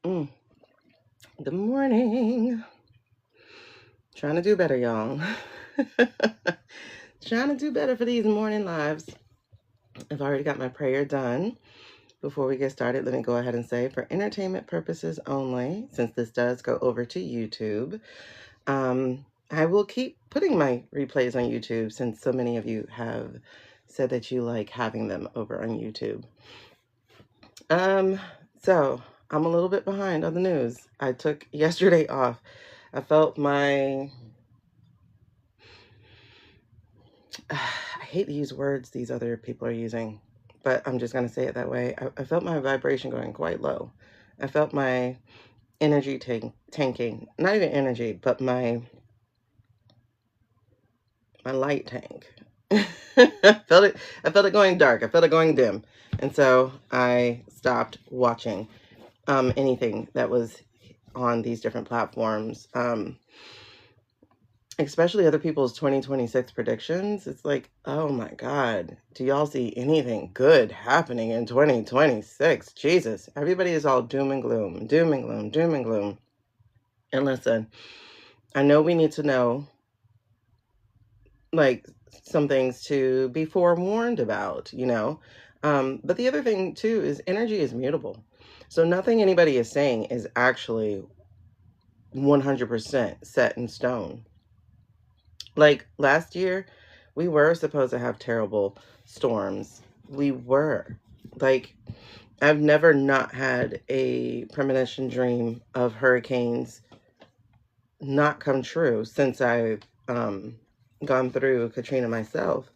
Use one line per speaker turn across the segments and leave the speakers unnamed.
Good morning. Trying to do better, y'all. Trying to do better for these morning lives. I've already got my prayer done. Before we get started, let me go ahead and say, for entertainment purposes only, since this does go over to YouTube, I will keep putting my replays on YouTube since so many of you have said that you like having them over on YouTube. So I'm a little bit behind on the news. I took yesterday off. I felt I hate to use words these other people are using, but I'm just going to say it that way. I felt my vibration going quite low. I felt my energy tanking, not even energy, but my light tank. I felt it going dark. I felt it going dim. And so I stopped watching anything that was on these different platforms. Especially other people's 2026 predictions. It's like, oh my God, do y'all see anything good happening in 2026? Jesus, everybody is all doom and gloom, doom and gloom, doom and gloom. And listen, I know we need to know, like, some things to be forewarned about, but the other thing too is energy is mutable. So nothing anybody is saying is actually 100% set in stone. Like last year, we were supposed to have terrible storms. We were. Like, I've never not had a premonition dream of hurricanes not come true since I've gone through Katrina myself.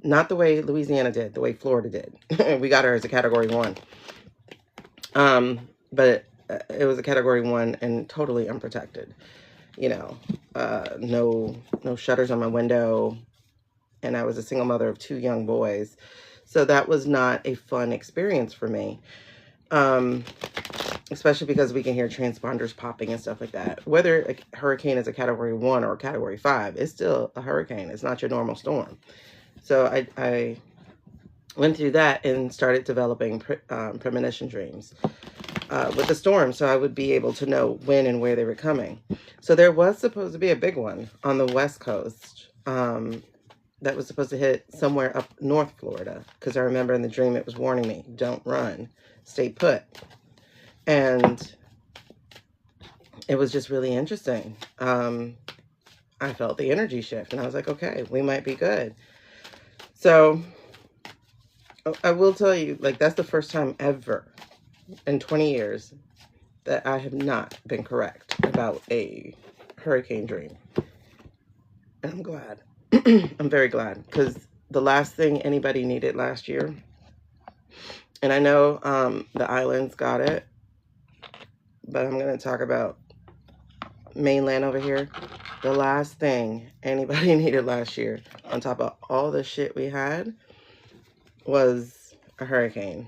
Not the way Louisiana did, the way Florida did. We got her as a Category 1. But it was a Category 1 and totally unprotected. No shutters on my window, and I was a single mother of 2 young boys, so that was not a fun experience for me, especially because we can hear transponders popping and stuff like that. Whether a hurricane is a Category 1 or a Category 5, it's still a hurricane. It's not your normal storm. So I went through that and started developing premonition dreams with the storm, so I would be able to know when and where they were coming. So there was supposed to be a big one on the West Coast that was supposed to hit somewhere up North Florida, because I remember in the dream it was warning me, don't run, stay put. And it was just really interesting. I felt the energy shift, and I was like, okay, we might be good. So I will tell you, like, that's the first time ever in 20 years that I have not been correct about a hurricane dream. And I'm glad. I'm very glad, because the last thing anybody needed last year, and I know the islands got it, but I'm going to talk about mainland over here. The last thing anybody needed last year, on top of all the shit we had, was a hurricane.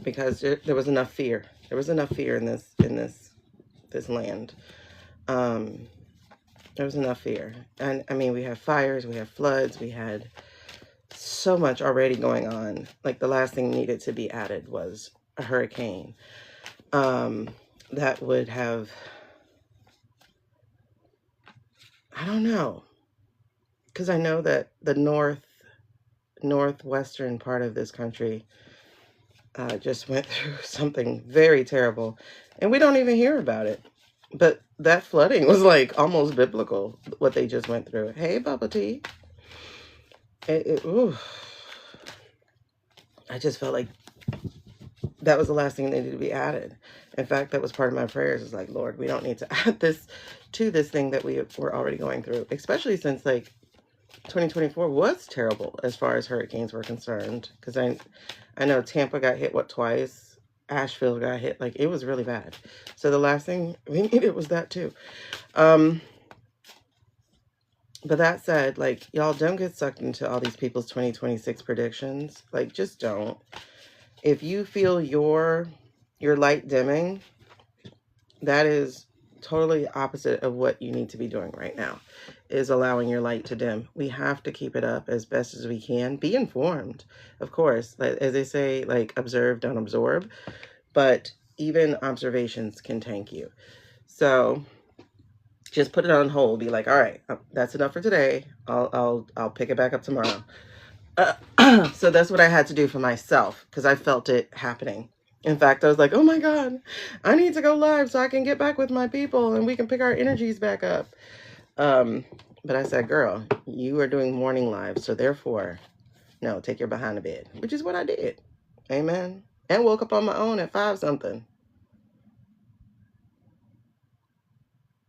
Because there was enough fear. There was enough fear in this land. There was enough fear. And I mean, we have fires, we have floods, we had so much already going on. Like, the last thing needed to be added was a hurricane. That would have, I don't know. Because I know that the northwestern part of this country just went through something very terrible, and we don't even hear about it. But that flooding was like almost biblical, what they just went through. Hey, Bubba Tea. I just felt like that was the last thing that needed to be added. In fact, that was part of my prayers. It's like, Lord, we don't need to add this to this thing that we were already going through, especially since, like, 2024 was terrible as far as hurricanes were concerned. Because I know Tampa got hit, twice? Asheville got hit. Like, it was really bad. So the last thing we needed was that too. But that said, like, y'all don't get sucked into all these people's 2026 predictions. Like, just don't. If you feel your light dimming, that is totally opposite of what you need to be doing right now, is allowing your light to dim. We have to keep it up as best as we can. Be informed, of course. As they say, like, observe, don't absorb. but even observations can tank you. So just put it on hold. Be like, all right, that's enough for today. I'll pick it back up tomorrow. So that's what I had to do for myself, because I felt it happening. In fact, I was like, oh my God, I need to go live so I can get back with my people and we can pick our energies back up. But I said, girl, you are doing morning live, so therefore, no, take your behind to bed, which is what I did. Amen. And woke up on my own at 5 something.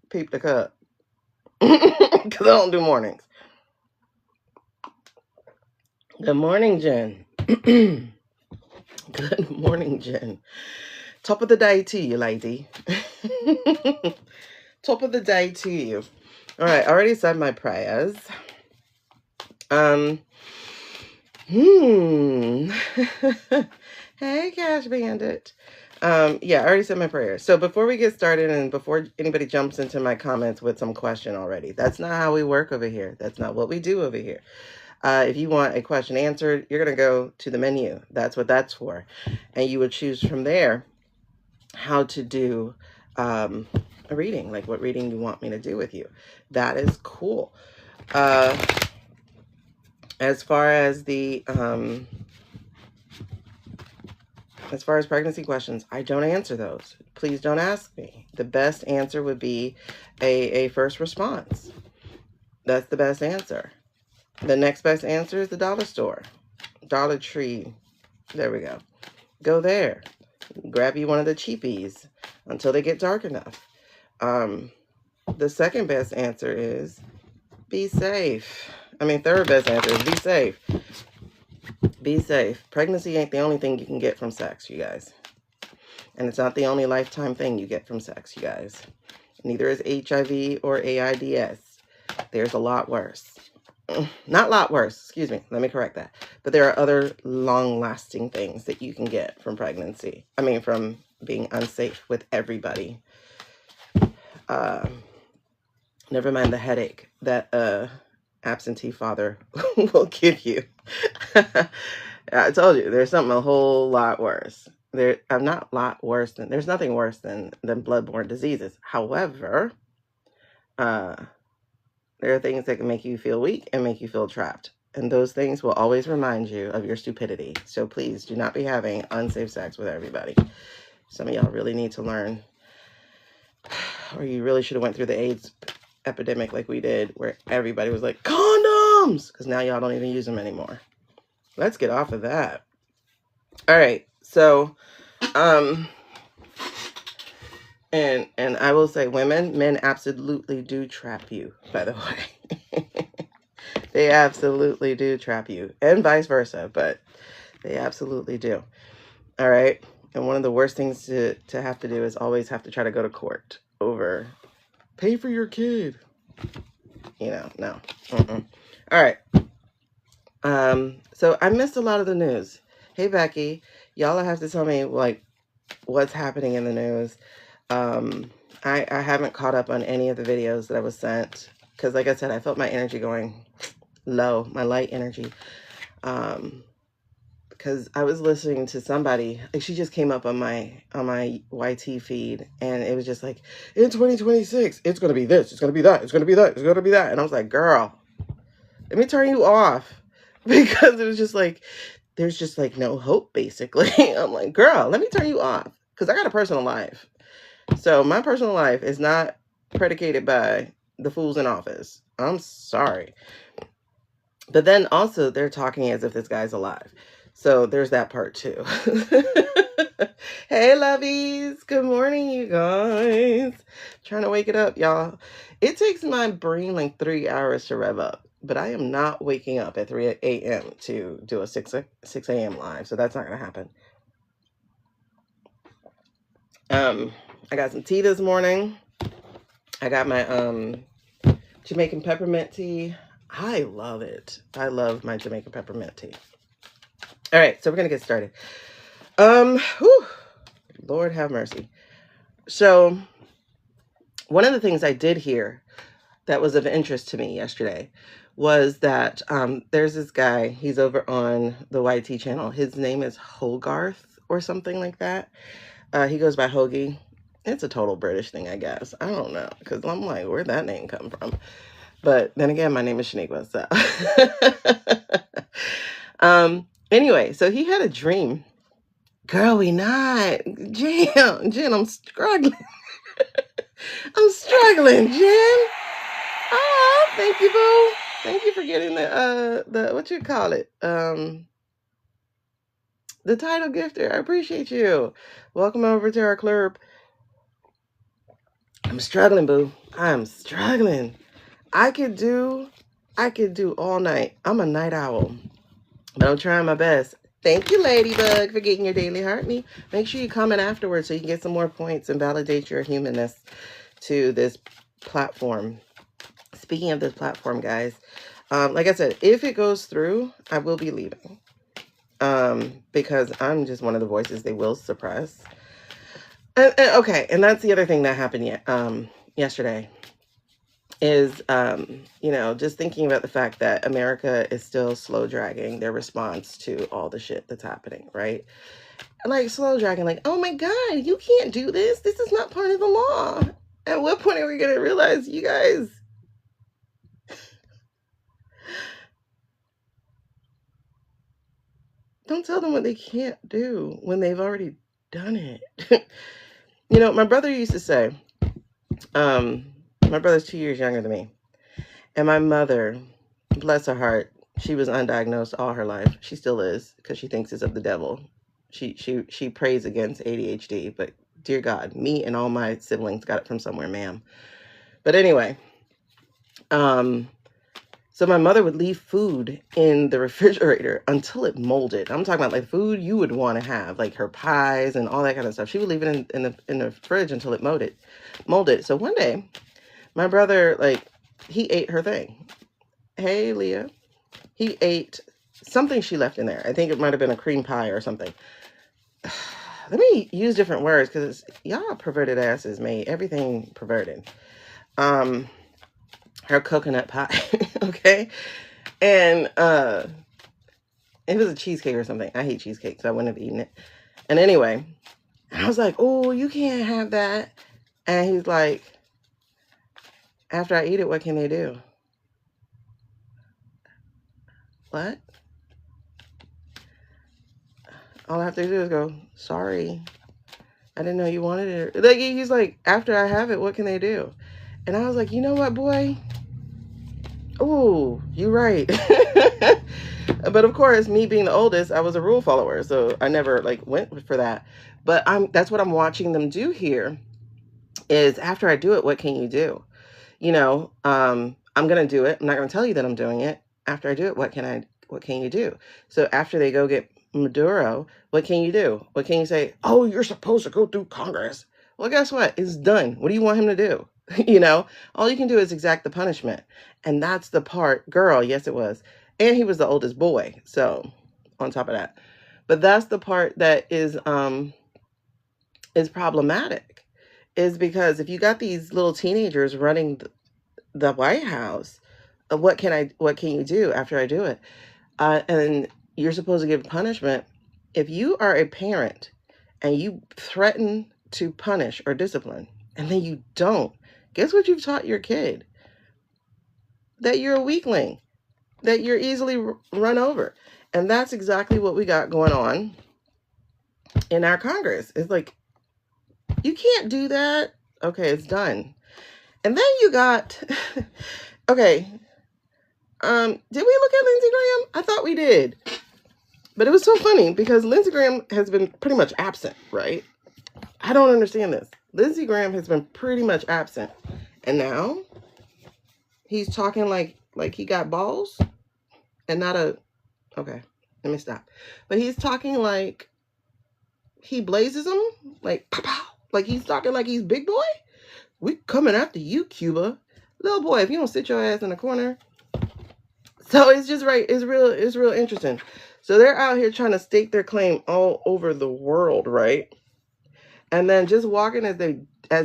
Peep the cup. Because I don't do mornings. Good morning, Jen. Good morning, Jen. Top of the day to you, lady. Top of the day to you. All right, I already said my prayers. Hey, Cash Bandit. Yeah, I already said my prayers. So before we get started and before anybody jumps into my comments with some question already, that's not how we work over here. That's not what we do over here. If you want a question answered, you're going to go to the menu. That's what that's for. And you would choose from there how to do a reading, like what reading you want me to do with you. That is cool. As far as the as far as pregnancy questions, I don't answer those. Please don't ask me. The best answer would be a first response. That's the best answer. The next best answer is the dollar store, Dollar Tree. There we go. Go there. Grab you one of the cheapies until they get dark enough. The second best answer is be safe. I mean, third best answer is be safe. Be safe. Pregnancy ain't the only thing you can get from sex, you guys. And it's not the only lifetime thing you get from sex, you guys. Neither is HIV or AIDS. There's a lot worse. Not a lot worse, excuse me. Let me correct that. But there are other long-lasting things that you can get from pregnancy. I mean, from being unsafe with everybody. Never mind the headache that absentee father will give you. I told you, there's something a whole lot worse. I'm not a lot worse than, there's nothing worse than bloodborne diseases. However, there are things that can make you feel weak and make you feel trapped. And those things will always remind you of your stupidity. So please do not be having unsafe sex with everybody. Some of y'all really need to learn. Or you really should have went through the AIDS epidemic like we did, where everybody was like, condoms! Because now y'all don't even use them anymore. Let's get off of that. All right. So, and I will say, men absolutely do trap you, by the way. They absolutely do trap you, and vice versa, but they absolutely do. All right. And one of the worst things to have to do is always have to try to go to court over pay for your kid. You know, no. All right. So I missed a lot of the news. Hey, Becky, y'all have to tell me, like, what's happening in the news. I haven't caught up on any of the videos that I was sent, because like I said, I felt my energy going low, my light energy. Because I was listening to somebody, like, she just came up on my YT feed, and it was just like, in 2026, it's going to be this, it's going to be that, it's going to be that, it's going to be that. And I was like, girl, let me turn you off. Because it was just like, there's just like no hope, basically. I'm like, girl, let me turn you off. Because I got a personal life. So my personal life is not predicated by the fools in office. I'm sorry. But then also they're talking as if this guy's alive. So there's that part too. Hey, lovies. Good morning, you guys. Trying to wake it up, y'all. It takes my brain like 3 hours to rev up. But I am not waking up at 3 a.m. to do a 6 a.m. live. So that's not going to happen. I got some tea this morning. I got my Jamaican peppermint tea. I love it. I love my Jamaican peppermint tea. All right, so we're going to get started. Lord have mercy. So one of the things I did hear that was of interest to me yesterday was that there's this guy, he's over on the YT channel. His name is Hogarth, or something like that. He goes by Hoagie. It's a total British thing, I guess. I don't know, because I'm like, where'd that name come from? But then again, my name is Shaneequa, so. Anyway, so he had a dream. Girl, we not. Jen, I'm struggling. I'm struggling, Jen. Oh, thank you, boo. Thank you for getting the what you call it? The title gifter. I appreciate you. Welcome over to our club. I'm struggling, boo. I'm struggling. I could do all night. I'm a night owl, but I'm trying my best. Thank you, Ladybug, for getting your daily heart me. Make sure you comment afterwards so you can get some more points and validate your humanness to this platform. Speaking of this platform, guys, like I said, if it goes through, I will be leaving. Because I'm just one of the voices they will suppress. Okay, and that's the other thing that happened yesterday. Is, just thinking about the fact that America is still slow dragging their response to all the shit that's happening, right? Like, slow dragging, like, oh my God, you can't do this. This is not part of the law. At what point are we going to realize, you guys, don't tell them what they can't do when they've already done it. My brother used to say, my brother's 2 years younger than me. And my mother, bless her heart, she was undiagnosed all her life. She still is, because she thinks it's of the devil. She prays against ADHD, but dear God, me and all my siblings got it from somewhere, ma'am. But anyway, so my mother would leave food in the refrigerator until it molded. I'm talking about like food you would want to have, like her pies and all that kind of stuff. She would leave it in the fridge until it molded. So one day, my brother, like, he ate her thing. Hey, Leah. He ate something she left in there. I think it might have been a cream pie or something. Let me use different words because y'all perverted asses made everything perverted. Her coconut pie, okay? And it was a cheesecake or something. I hate cheesecake, so I wouldn't have eaten it. And anyway, I was like, oh, you can't have that. And he's like, after I eat it, what can they do? What? All I have to do is go, sorry, I didn't know you wanted it. Like, he's like, after I have it, what can they do? And I was like, you know what, boy? Oh, you're right. But of course, me being the oldest, I was a rule follower, so I never like went for that. But that's what I'm watching them do here. Is after I do it, what can you do? I'm gonna do it. I'm not gonna tell you that I'm doing it. After I do it, what can you do? So after they go get Maduro, what can you do? What can you say? Oh, you're supposed to go through Congress. Well, guess what? It's done. What do you want him to do? All you can do is exact the punishment. And that's the part, girl, yes, it was. And he was the oldest boy. So on top of that, but that's the part that is problematic, is because if you got these little teenagers running the White House, what can you do after I do it? And you're supposed to give punishment. If you are a parent and you threaten to punish or discipline, and then you don't, guess what you've taught your kid? That you're a weakling, that you're easily run over. And that's exactly what we got going on in our Congress. It's like, you can't do that. Okay, it's done. And then you got, okay, did we look at Lindsey Graham? I thought we did. But it was so funny because Lindsey Graham has been pretty much absent, right? I don't understand this. Lindsey Graham has been pretty much absent. And now he's talking like he got balls and not a, okay, let me stop. But he's talking like he blazes them, like, pow, pow. Like he's talking like he's big boy. We coming after you, Cuba. Little boy, if you don't sit your ass in the corner. So it's just right. It's real interesting. So they're out here trying to stake their claim all over the world, right? And then just walking as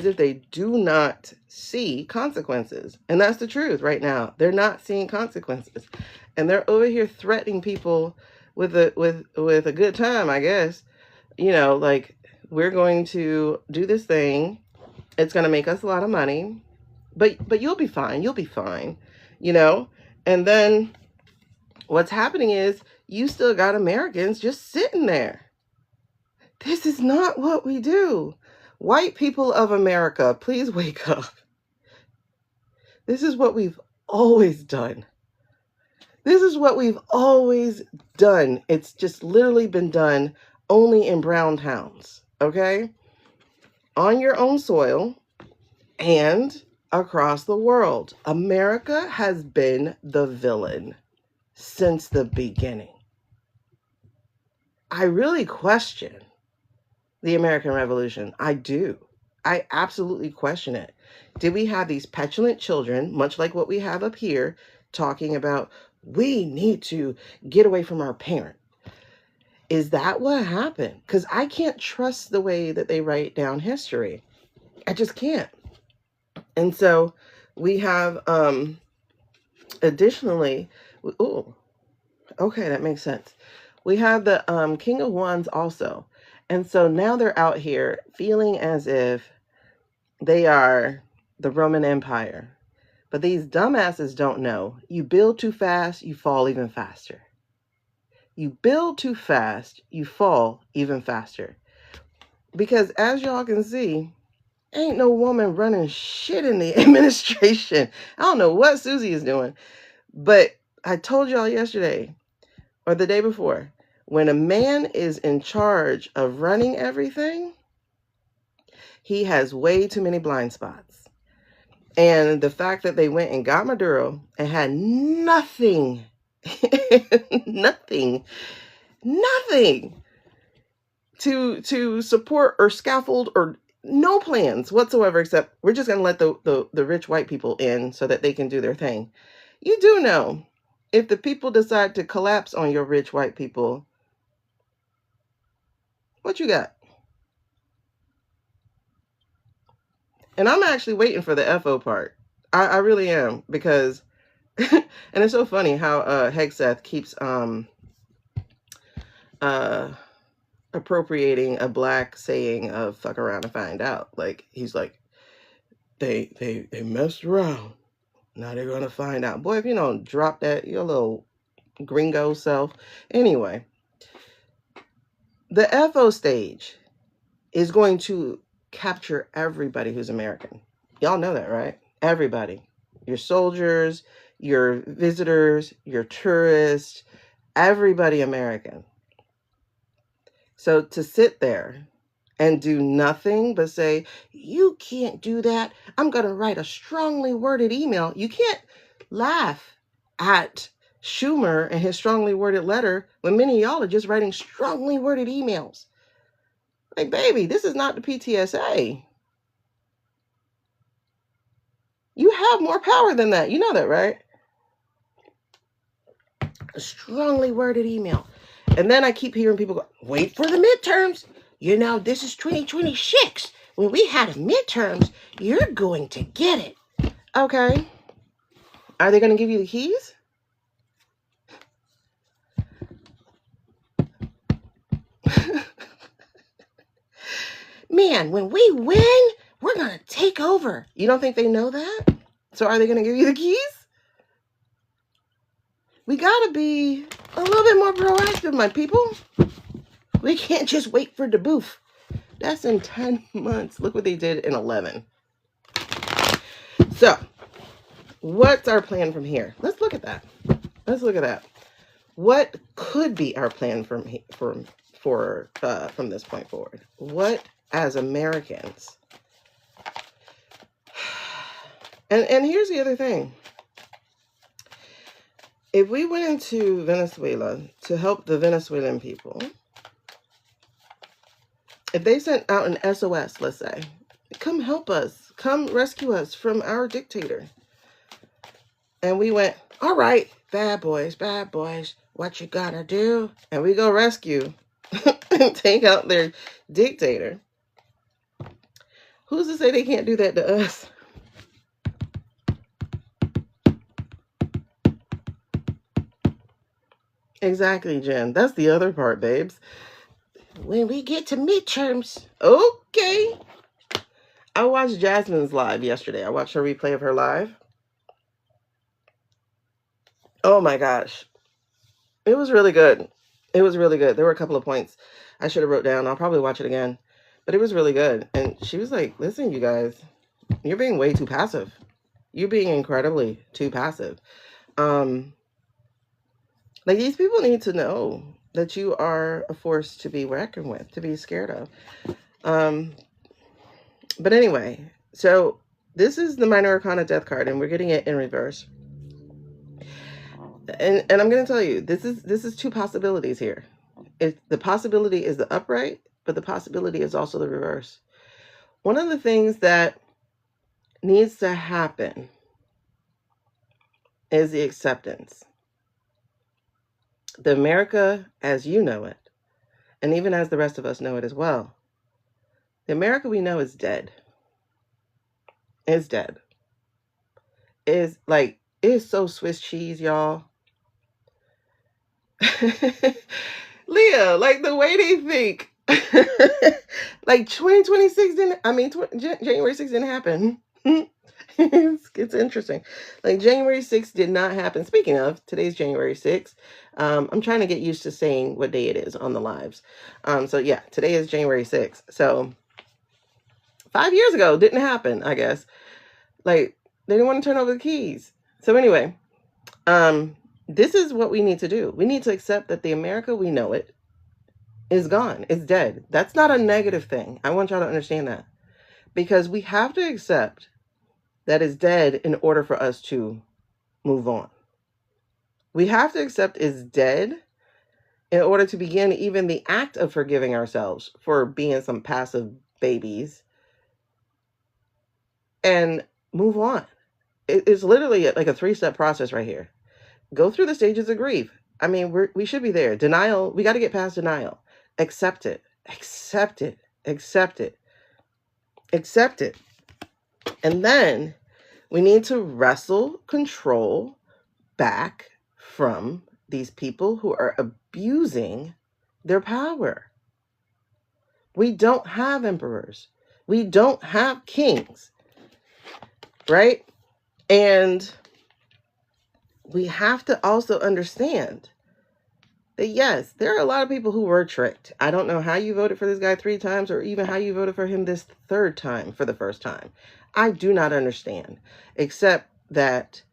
if they do not see consequences. And that's the truth right now. They're not seeing consequences. And they're over here threatening people with a good time, I guess. you know, like, we're going to do this thing. It's going to make us a lot of money, but you'll be fine. You'll be fine, you know? And then what's happening is you still got Americans just sitting there. This is not what we do. White people of America, please wake up. This is what we've always done. This is what we've always done. It's just literally been done only in brown towns, okay? On your own soil and across the world. America has been the villain since the beginning. I really question the American Revolution. I do. I absolutely question it. Did we have these petulant children, much like what we have up here, talking about, we need to get away from our parent? Is that what happened? Because I can't trust the way that they write down history. I just can't. And so we have, additionally, oh, okay, that makes sense. We have the King of Wands also. And so now they're out here feeling as if they are the Roman Empire. But these dumbasses don't know. You build too fast, you fall even faster. You build too fast, you fall even faster. Because as y'all can see, ain't no woman running shit in the administration. I don't know what Susie is doing. But I told y'all yesterday, or the day before, when a man is in charge of running everything, he has way too many blind spots. And the fact that they went and got Maduro and had nothing, nothing to support or scaffold or no plans whatsoever, except we're just going to let the rich white people in so that they can do their thing. You do know, if the people decide to collapse on your rich white people, what you got? And I'm actually waiting for the FO part. I really am, because, and it's so funny how Hegseth keeps appropriating a black saying of "fuck around and find out." Like, he's like, they messed around, now they're gonna find out. Boy, if you don't drop that, your little gringo self. Anyway, the FO stage is going to capture everybody who's American. Y'all know that, right? Everybody. Your soldiers, your visitors, your tourists, everybody American. So to sit there and do nothing but say, you can't do that, I'm going to write a strongly worded email. You can't laugh at Schumer and his strongly worded letter when many of y'all are just writing strongly worded emails. Like, baby, this is not the PTSA. You have more power than that. You know that, right? A strongly worded email. And then I keep hearing people go, wait for the midterms. You know, this is 2026. When we had midterms, you're going to get it. Okay. Are they going to give you the keys? Man, when we win, we're going to take over. You don't think they know that? So are they going to give you the keys? We got to be a little bit more proactive, my people. We can't just wait for the booth. That's in 10 months. Look what they did in 11. So, what's our plan from here? Let's look at that. Let's look at that. What could be our plan from this point forward? What, as Americans? And here's the other thing. If we went into Venezuela to help the Venezuelan people, if they sent out an SOS, let's say, come help us, come rescue us from our dictator. And we went, all right, bad boys, what you gotta do? And we go rescue and take out their dictator. Who's to say they can't do that to us? Exactly, Jen. That's the other part, babes. when we get to midterms. Okay. I watched Jasmine's live yesterday. I watched a replay of her live. Oh my gosh. It was really good. It was really good. There were a couple of points I should have wrote down. I'll probably watch it again. But it was really good. And she was like, listen, you guys, you're being way too passive. You're being incredibly too passive. Like, these people need to know that you are a force to be reckoned with, to be scared of. But anyway, so this is the Minor Arcana Death card, and we're getting it in reverse. And I'm going to tell you, this is two possibilities here. The possibility is the upright, but the possibility is also the reverse. One of the things that needs to happen is the acceptance. The America as you know it, and even as the rest of us know it as well, the America we know is dead. It's dead. It's like, it's so Swiss cheese, y'all. Leah, like the way they think, like 2026 didn't, I mean, January 6th didn't happen. It's interesting. Like January 6th did not happen. Speaking of, today's January 6th. I'm trying to get used to saying what day it is on the lives. So yeah, today is January 6th. So 5 years ago, didn't happen, I guess. Like, they didn't want to turn over the keys. So anyway, this is what we need to do. We need to accept that the America we know it is gone. It's dead. That's not a negative thing. I want y'all to understand that. Because we have to accept that it's dead in order for us to move on. We have to accept it's dead in order to begin even the act of forgiving ourselves for being some passive babies and move on. It's literally like a 3-step process right here. Go through the stages of grief. I mean, we should be there. Denial, we got to get past denial. Accept it. Accept it. Accept it. Accept it. And then we need to wrestle control back from these people who are abusing their power. We don't have emperors. We don't have kings. Right? And we have to also understand that, yes, there are a lot of people who were tricked. I don't know how you voted for this guy 3 times or even how you voted for him this 3rd time for the first time. I do not understand, except that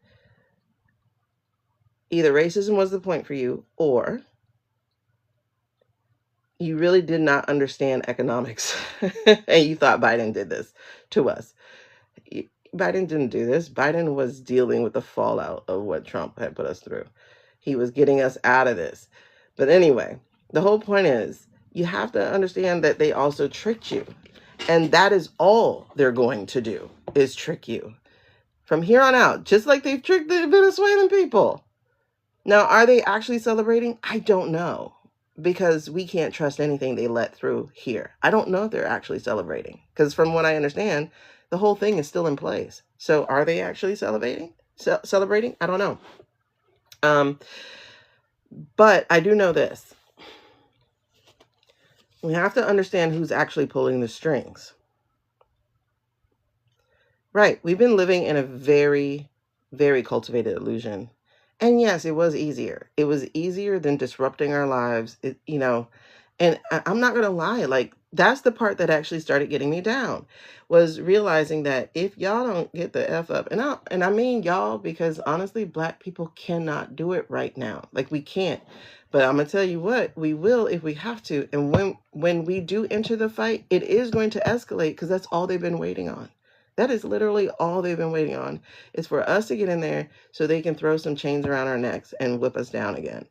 either racism was the point for you or you really did not understand economics and you thought Biden did this to us. Biden didn't do this. Biden was dealing with the fallout of what Trump had put us through. He was getting us out of this. But anyway, the whole point is you have to understand that they also tricked you. And that is all they're going to do, is trick you. From here on out, just like they've tricked the Venezuelan people. Now, are they actually celebrating? I don't know. Because we can't trust anything they let through here. I don't know if they're actually celebrating. Because from what I understand, the whole thing is still in place. So are they actually celebrating? I don't know. But I do know this. We have to understand who's actually pulling the strings. Right. We've been living in a very, very cultivated illusion. And yes, it was easier. It was easier than disrupting our lives, and I'm not going to lie. Like, that's the part that actually started getting me down, was realizing that if y'all don't get the F up, and I mean y'all, because honestly, Black people cannot do it right now. Like, we can't. But I'm going to tell you what, we will if we have to. And when we do enter the fight, it is going to escalate, because that's all they've been waiting on. That is literally all they've been waiting on, is for us to get in there so they can throw some chains around our necks and whip us down again.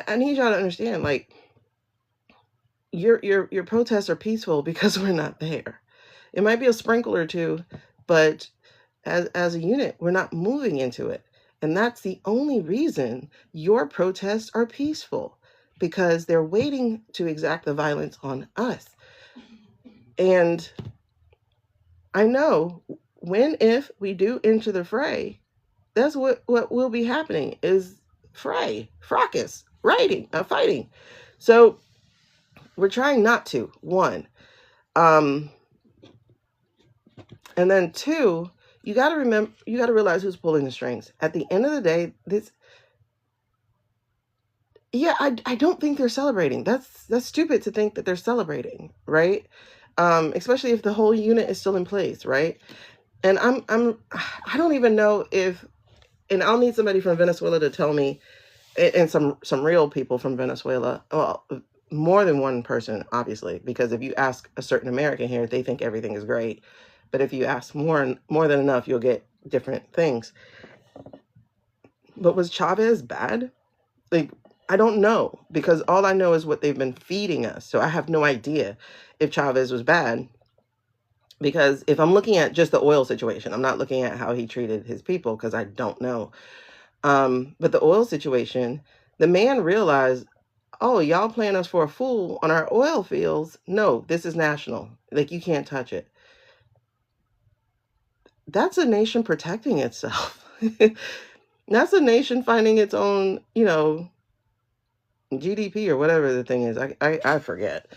I need y'all to understand, like, your protests are peaceful because we're not there. It might be a sprinkle or two, but as a unit, we're not moving into it. And that's the only reason your protests are peaceful, because they're waiting to exact the violence on us. And I know if we do enter the fray, that's what will be happening, is fracas, fighting. So we're trying not to, one. And then two, you got to realize who's pulling the strings. At the end of the day, I don't think they're celebrating. That's stupid to think that they're celebrating, right? Especially if the whole unit is still in place, right? And I don't even know if, and I'll need somebody from Venezuela to tell me, and some real people from Venezuela, well, more than one person, obviously, because if you ask a certain American here, they think everything is great. But if you ask more than enough, you'll get different things. But was Chavez bad? Like, I don't know, because all I know is what they've been feeding us. So I have no idea if Chavez was bad, because if I'm looking at just the oil situation, I'm not looking at how he treated his people, because I don't know. But the oil situation, the man realized, oh, y'all playing us for a fool on our oil fields. No, this is national. Like, you can't touch it. That's a nation protecting itself. That's a nation finding its own, GDP or whatever the thing is. I forget.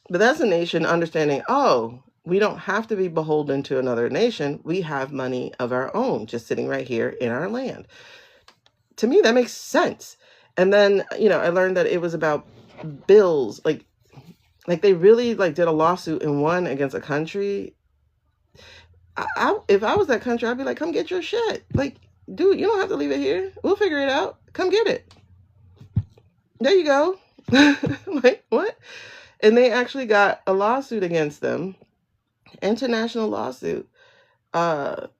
But that's a nation understanding, oh, we don't have to be beholden to another nation. We have money of our own just sitting right here in our land. To me, that makes sense. And then, I learned that it was about bills. Like they really did a lawsuit and won against a country. If I was that country, I'd be like, come get your shit. Like, dude, you don't have to leave it here. We'll figure it out. Come get it. There you go. Like, what? And they actually got a lawsuit against them, international lawsuit, that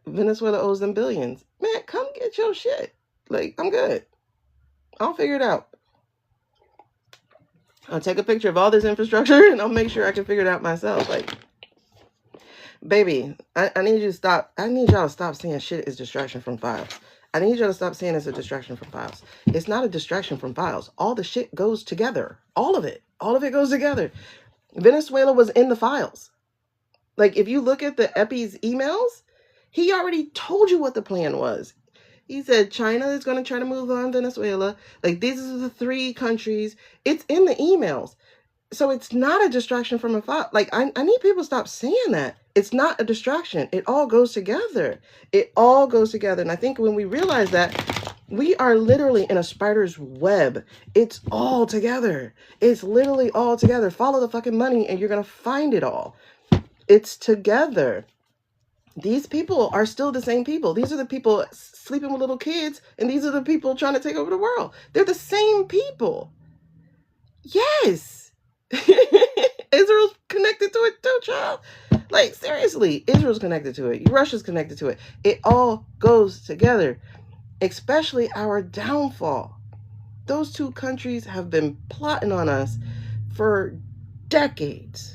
Venezuela owes them billions. Man, come get your shit. Like, I'm good. I'll figure it out. I'll take a picture of all this infrastructure and I'll make sure I can figure it out myself. Like, baby, I need you to stop. I need y'all to stop saying shit is distraction from files. I need y'all to stop saying it's a distraction from files. It's not a distraction from files. All the shit goes together. All of it. All of it goes together. Venezuela was in the files. Like, if you look at the Epi's emails, he already told you what the plan was. He said China is going to try to move on Venezuela. Like, these are the 3 countries. It's in the emails. So it's not a distraction from a file. Like, I need people to stop saying that. It's not a distraction. It all goes together. It all goes together. And I think when we realize that, we are literally in a spider's web. It's all together. It's literally all together. Follow the fucking money and you're going to find it all. It's together. These people are still the same people. These are the people sleeping with little kids, and these are the people trying to take over the world. They're the same people. Yes. Israel's connected to it too, child. Like, seriously, Israel's connected to it. Russia's connected to it. It all goes together, especially our downfall. Those 2 countries have been plotting on us for decades.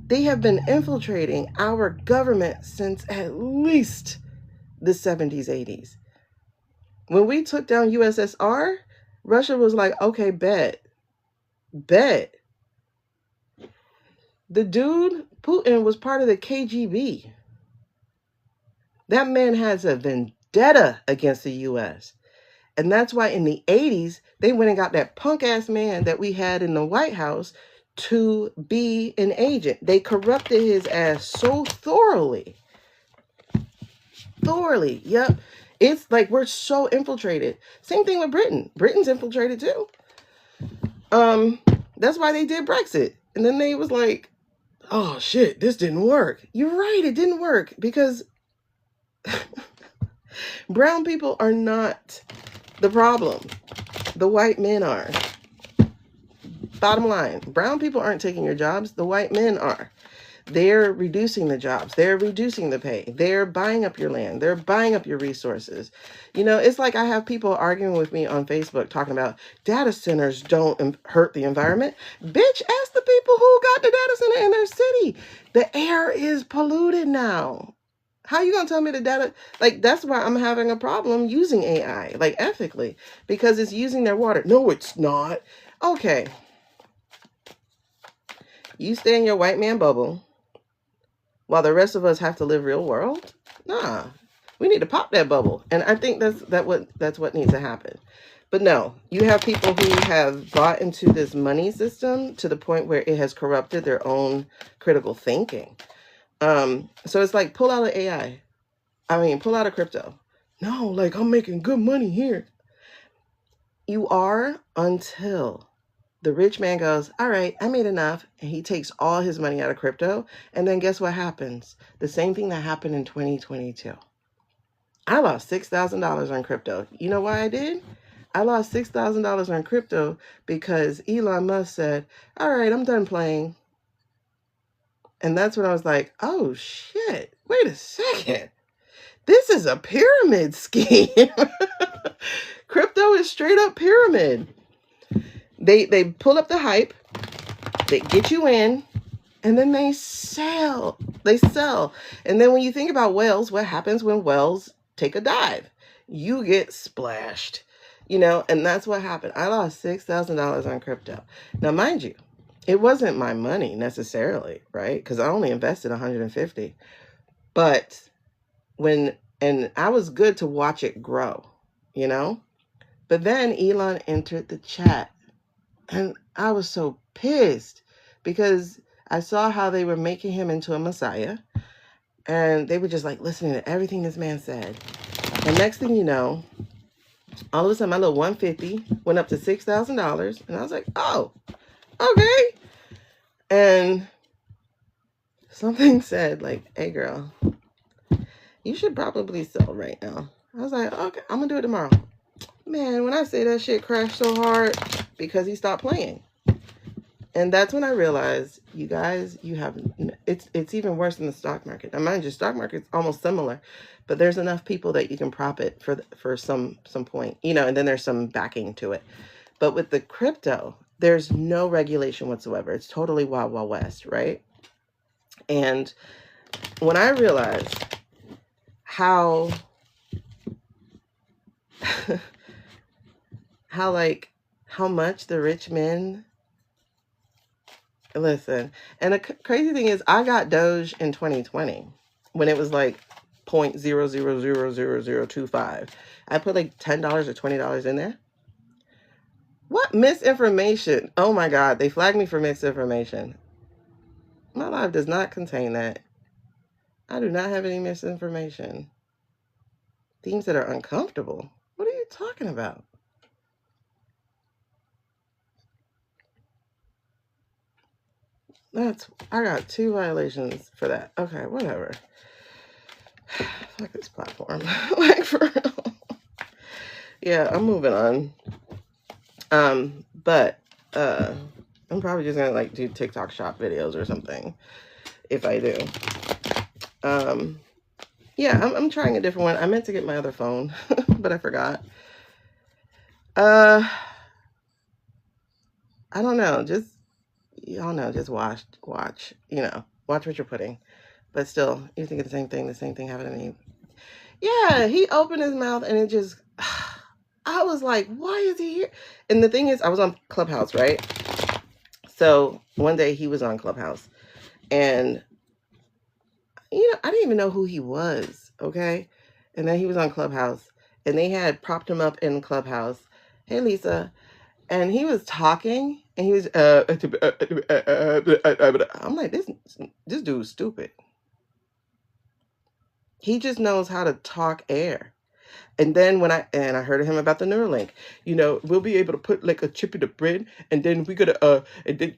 They have been infiltrating our government since at least the 70s, 80s. When we took down USSR, Russia was like, okay, bet. The dude, Putin, was part of the KGB. That man has a vendetta against the U.S. And that's why in the 80s, they went and got that punk-ass man that we had in the White House to be an agent. They corrupted his ass so thoroughly. Yep. It's like we're so infiltrated. Same thing with Britain. Britain's infiltrated too. That's why they did Brexit. And then they was like, oh shit, this didn't work. You're right, it didn't work because brown people are not the problem. The white men are. Bottom line, brown people aren't taking your jobs. The white men are. They're reducing the jobs. They're reducing the pay. They're buying up your land. They're buying up your resources. It's like I have people arguing with me on Facebook talking about data centers don't hurt the environment. Bitch, ask the people who got the data center in their city. The air is polluted now. How you going to tell me the data? Like, that's why I'm having a problem using AI, like ethically, because it's using their water. No, it's not. Okay. You stay in your white man bubble while the rest of us have to live real world? Nah, we need to pop that bubble. And I think that's what needs to happen. But no, you have people who have bought into this money system to the point where it has corrupted their own critical thinking. So it's like, pull out of AI. Pull out of crypto. No, like, I'm making good money here. You are, until the rich man goes, all right, I made enough. And he takes all his money out of crypto. And then guess what happens? The same thing that happened in 2022. I lost $6,000 on crypto. You know why I did? I lost $6,000 on crypto because Elon Musk said, all right, I'm done playing. And that's when I was like, oh shit, wait a second. This is a pyramid scheme. Crypto is straight up pyramid. They pull up the hype, they get you in, and then they sell. And then when you think about whales, what happens when whales take a dive? You get splashed, and that's what happened. I lost $6,000 on crypto. Now, mind you, it wasn't my money necessarily, right? Because I only invested $150. But and I was good to watch it grow, But then Elon entered the chat, and I was so pissed because I saw how they were making him into a messiah, and they were just like listening to everything this man said. And next thing you know, all of a sudden my little 150 went up to $6,000, and I was like, oh, okay. And something said like, hey girl, you should probably sell right now. I was like, okay, I'm gonna do it tomorrow. Man, when I say that shit crashed so hard because he stopped playing. And that's when I realized, you guys, it's even worse than the stock market. Now, mind you, stock market's almost similar, but there's enough people that you can prop it for some point, and then there's some backing to it. But with the crypto, there's no regulation whatsoever. It's totally wild, wild west, right? And when I realized how much the rich men listen, and the crazy thing is, I got Doge in 2020 when it was like 0.00000025. I put like $10 or $20 in there. What misinformation? Oh my God, they flagged me for misinformation. My life does not contain that. I do not have any misinformation. Things that are uncomfortable. What are you talking about? I got 2 violations for that. Okay, whatever. Fuck this platform. Like, for real. Yeah, I'm moving on. But I'm probably just gonna like do TikTok shop videos or something if I do. Yeah, I'm trying a different one. I meant to get my other phone, but I forgot. I don't know. Y'all know, just watch, watch what you're putting. But still, you think of the same thing happened to me. Yeah, he opened his mouth and it just, I was like, why is he here? And the thing is, I was on Clubhouse, right? So one day he was on Clubhouse, and I didn't even know who he was, okay? And then he was on Clubhouse, and they had propped him up in Clubhouse. Hey, Lisa. And he was talking, and he was, I'm like, this dude's stupid. He just knows how to talk air. And then when I heard of him about the Neuralink, we'll be able to put like a chip in the brain, and then we could, and then,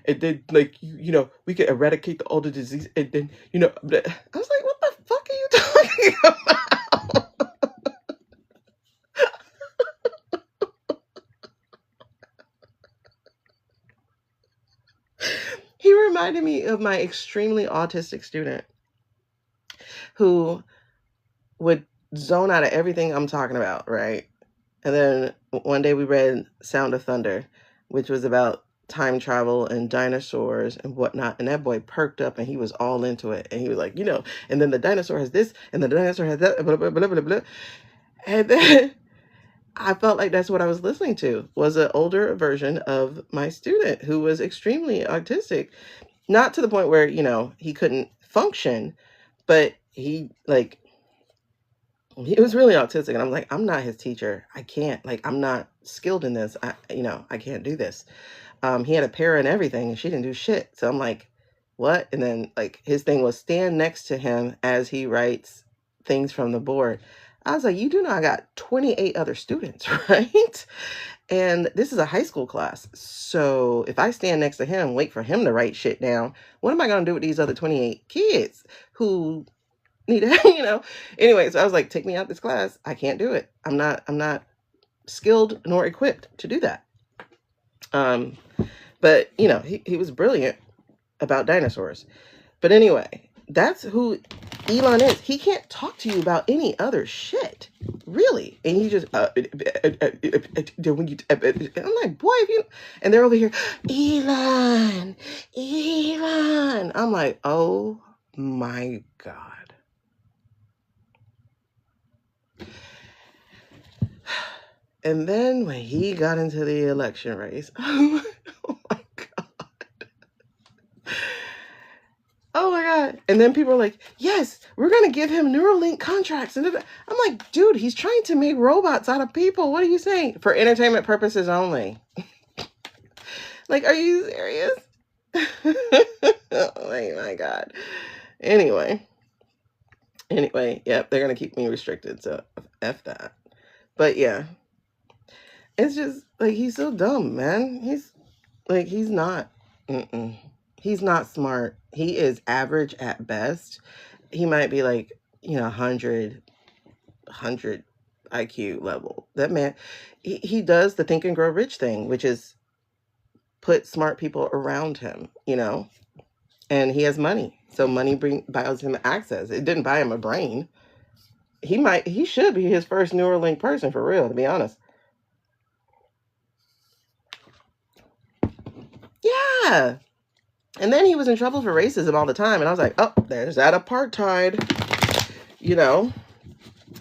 and then like, we could eradicate all the disease. And then, I was like, what the fuck are you talking about? He reminded me of my extremely autistic student who would zone out of everything I'm talking about, right? And then one day we read Sound of Thunder, which was about time travel and dinosaurs and whatnot. And that boy perked up and he was all into it. And he was like, and then the dinosaur has this and the dinosaur has that, blah, blah, blah, blah, blah. And then I felt like that's what I was listening to, was an older version of my student who was extremely autistic. Not to the point where, he couldn't function, but he he was really autistic, and I'm like, I'm not his teacher. I can't, like, I'm not skilled in this. I can't do this. He had a para and everything, and she didn't do shit. So I'm like, what? And then, like, his thing was stand next to him as he writes things from the board. I was like, you do know I got 28 other students, right? And this is a high school class. So if I stand next to him, wait for him to write shit down, what am I going to do with these other 28 kids who need to, Anyway, so I was like, take me out this class. I can't do it. I'm not skilled nor equipped to do that. But he was brilliant about dinosaurs. But anyway, that's who Elon is. He can't talk to you about any other shit, really. And he just I'm like, boy, if you, and they're over here, Elon. I'm like, oh my God. And then when he got into the election race, oh my God. Oh my God. And then people are like, yes, we're going to give him Neuralink contracts. And I'm like, dude, he's trying to make robots out of people. What are you saying? For entertainment purposes only. Like, are you serious? Oh my God. Anyway, yep, they're going to keep me restricted. So F that. But yeah. It's just like, he's so dumb, man. He's not. He's not smart. He is average at best. He might be like, 100 IQ level. That man, he does the think and grow rich thing, which is put smart people around him, and he has money. So money buys him access. It didn't buy him a brain. He should be his first Neuralink person, for real, to be honest. Yeah. And then he was in trouble for racism all the time. And I was like, oh, there's that apartheid.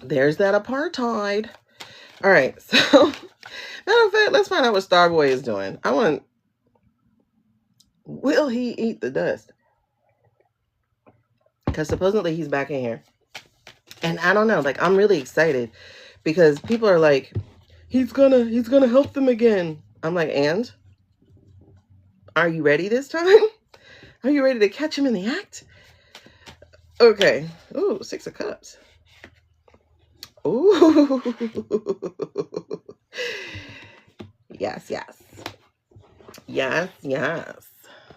There's that apartheid. All right. So, matter of fact, let's find out what Starboy is doing. Will he eat the dust? Because supposedly he's back in here. And I don't know. Like, I'm really excited because people are like, he's gonna help them again. I'm like, and? Are you ready this time? Are you ready to catch him in the act? Okay. Ooh, 6 of Cups. Ooh. Yes.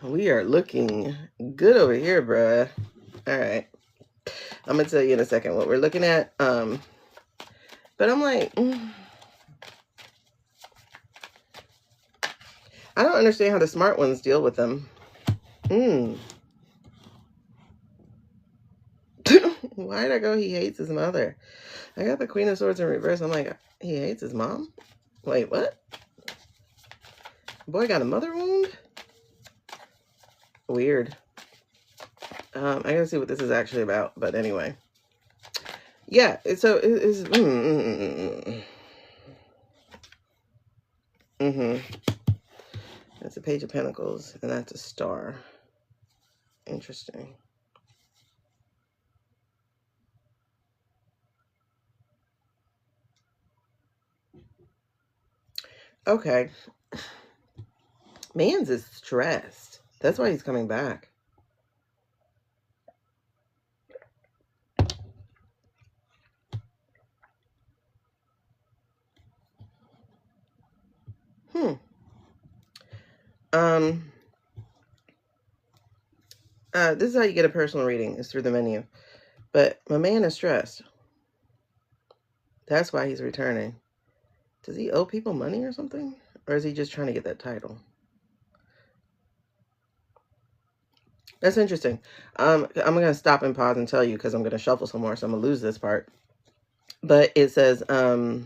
We are looking good over here, bruh. All right. I'm going to tell you in a second what we're looking at. But I'm like, I don't understand how the smart ones deal with them. Why'd I go, he hates his mother? I got the Queen of Swords in reverse. I'm like, he hates his mom? Wait, what? Boy got a mother wound? Weird. I gotta see what this is actually about. But anyway. Yeah, so it is... That's a Page of Pentacles, and that's a star. Interesting. Okay. Mans is stressed. That's why he's coming back. This is how you get a personal reading, is through the menu. But my man is stressed. That's why he's returning. Does he owe people money or something? Or is he just trying to get that title? That's interesting. I'm going to stop and pause and tell you because I'm going to shuffle some more, so I'm going to lose this part. But it says, under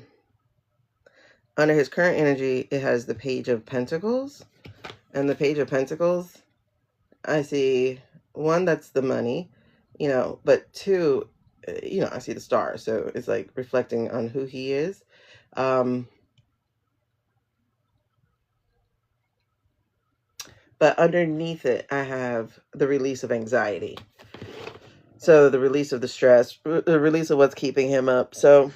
his current energy, it has the Page of Pentacles. And the Page of Pentacles, I see, 1, that's the money, but 2, I see the star. So it's like reflecting on who he is. But underneath it, I have the release of anxiety. So the release of the stress, the release of what's keeping him up. So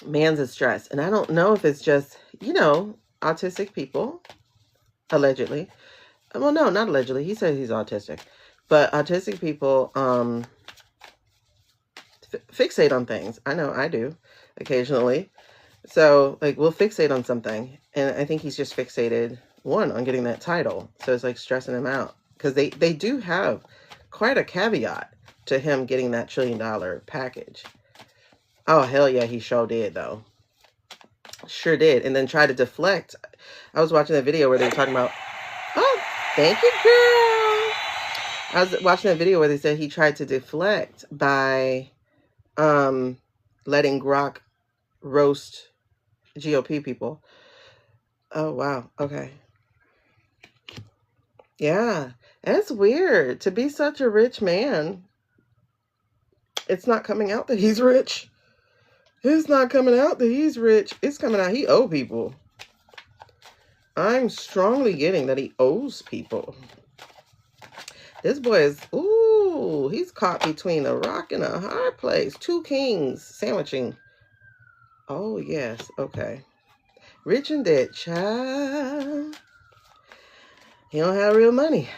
man's is stress. And I don't know if it's just, you know, autistic people, allegedly. Well, no, not allegedly. He says he's autistic. But autistic people fixate on things. I know I do occasionally. So, like, we'll fixate on something. And I think he's just fixated, one, on getting that title. So it's like stressing him out. Because they do have quite a caveat to him getting that $1 trillion package. Oh, hell yeah, he sure did, though. Sure did. And then tried to deflect. I was watching a video where they were talking about, oh, thank you, girl. I was watching a video where they said he tried to deflect by letting Grok roast GOP people. Oh, wow. Okay. Yeah. That's weird. To be such a rich man, it's not coming out that he's rich. It's not coming out that he's rich. It's coming out he owes people. I'm strongly getting that he owes people. This boy is, ooh, he's caught between a rock and a hard place. Two kings sandwiching. Oh, yes. Okay. Rich and dead, child. He don't have real money.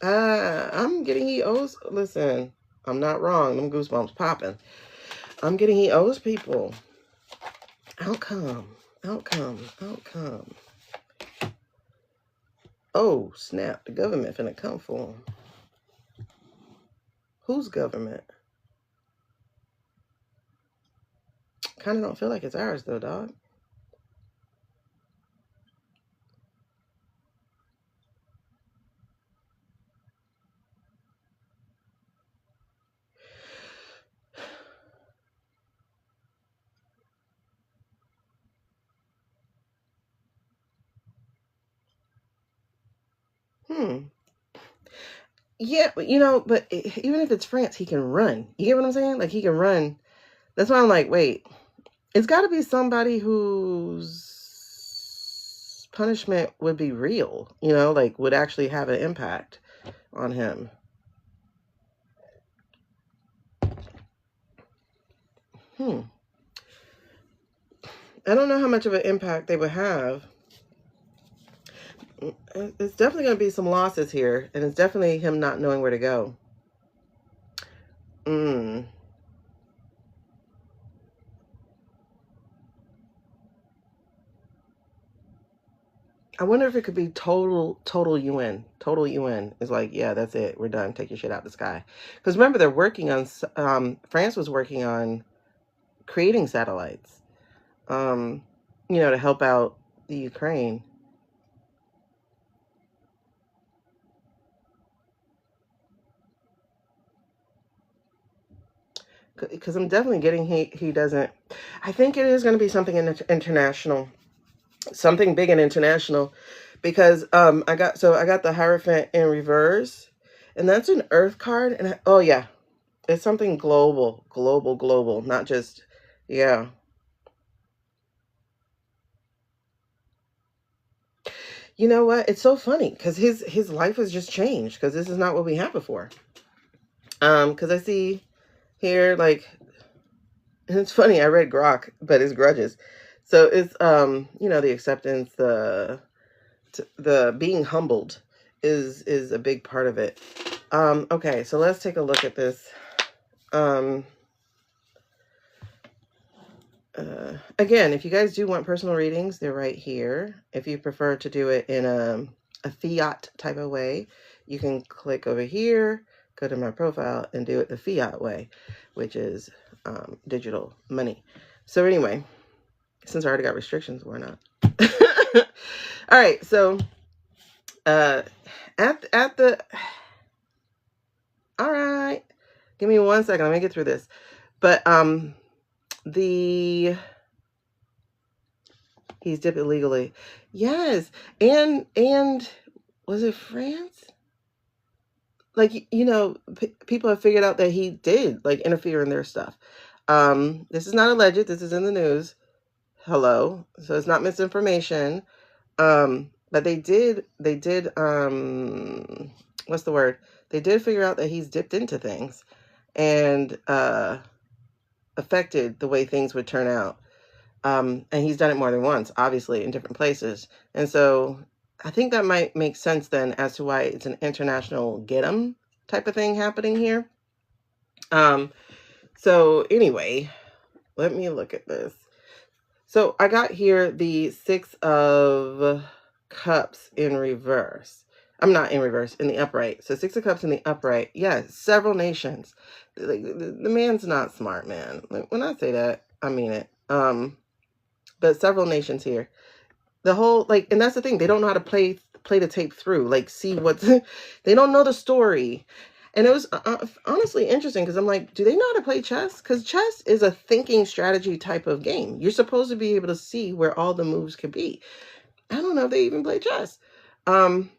I'm getting he owes, listen, I'm not wrong. Them goosebumps popping. I'm getting he owes people. Outcome. Oh, snap. The government finna come for him. Whose government? Kind of don't feel like it's ours, though, dog. Yeah, but, you know, but even if it's France, he can run. You get what I'm saying? Like, he can run. That's why I'm like, wait. It's got to be somebody whose punishment would be real, you know, like would actually have an impact on him. I don't know how much of an impact they would have. It's definitely going to be some losses here, and it's definitely him not knowing where to go. I wonder if it could be total UN. Total UN is like, yeah, that's it. We're done. Take your shit out the sky. Because remember, they're working on, France was working on creating satellites, you know, to help out the Ukraine. Because I'm definitely getting he doesn't. I think it is going to be something international, something big and international, because I got the Hierophant in reverse, and that's an Earth card, and oh yeah, it's something global, not just, yeah. You know what? It's so funny because his life has just changed, because this is not what we had before. Because I see here, like, and it's funny, I read Grok, but it's grudges. So it's, you know, the acceptance, the being humbled is a big part of it. Okay, so let's take a look at this. Again, if you guys do want personal readings, they're right here. If you prefer to do it in a fiat type of way, you can click over here, go to my profile, and do it the fiat way, which is digital money. So anyway, since I already got restrictions, why not? All right, so at the all right, give me 1 second, let me get through this. But he's dipped illegally, yes. And was it France? Like, you know, people have figured out that he did, like, interfere in their stuff. This is not alleged. This is in the news. Hello. So it's not misinformation. But they did what's the word? They did figure out that he's dipped into things and affected the way things would turn out. And he's done it more than once, obviously, in different places. And so I think that might make sense then as to why it's an international get 'em type of thing happening here. So anyway, let me look at this. So I got here the 6 of Cups in reverse. I'm not in reverse, in the upright. So 6 of Cups in the upright. Yeah, several nations. The man's not smart, man. Like, when I say that, I mean it. But several nations here. The whole, like, and that's the thing. They don't know how to play the tape through. Like, see what's... They don't know the story. And it was honestly interesting because I'm like, do they know how to play chess? Because chess is a thinking strategy type of game. You're supposed to be able to see where all the moves could be. I don't know if they even play chess. The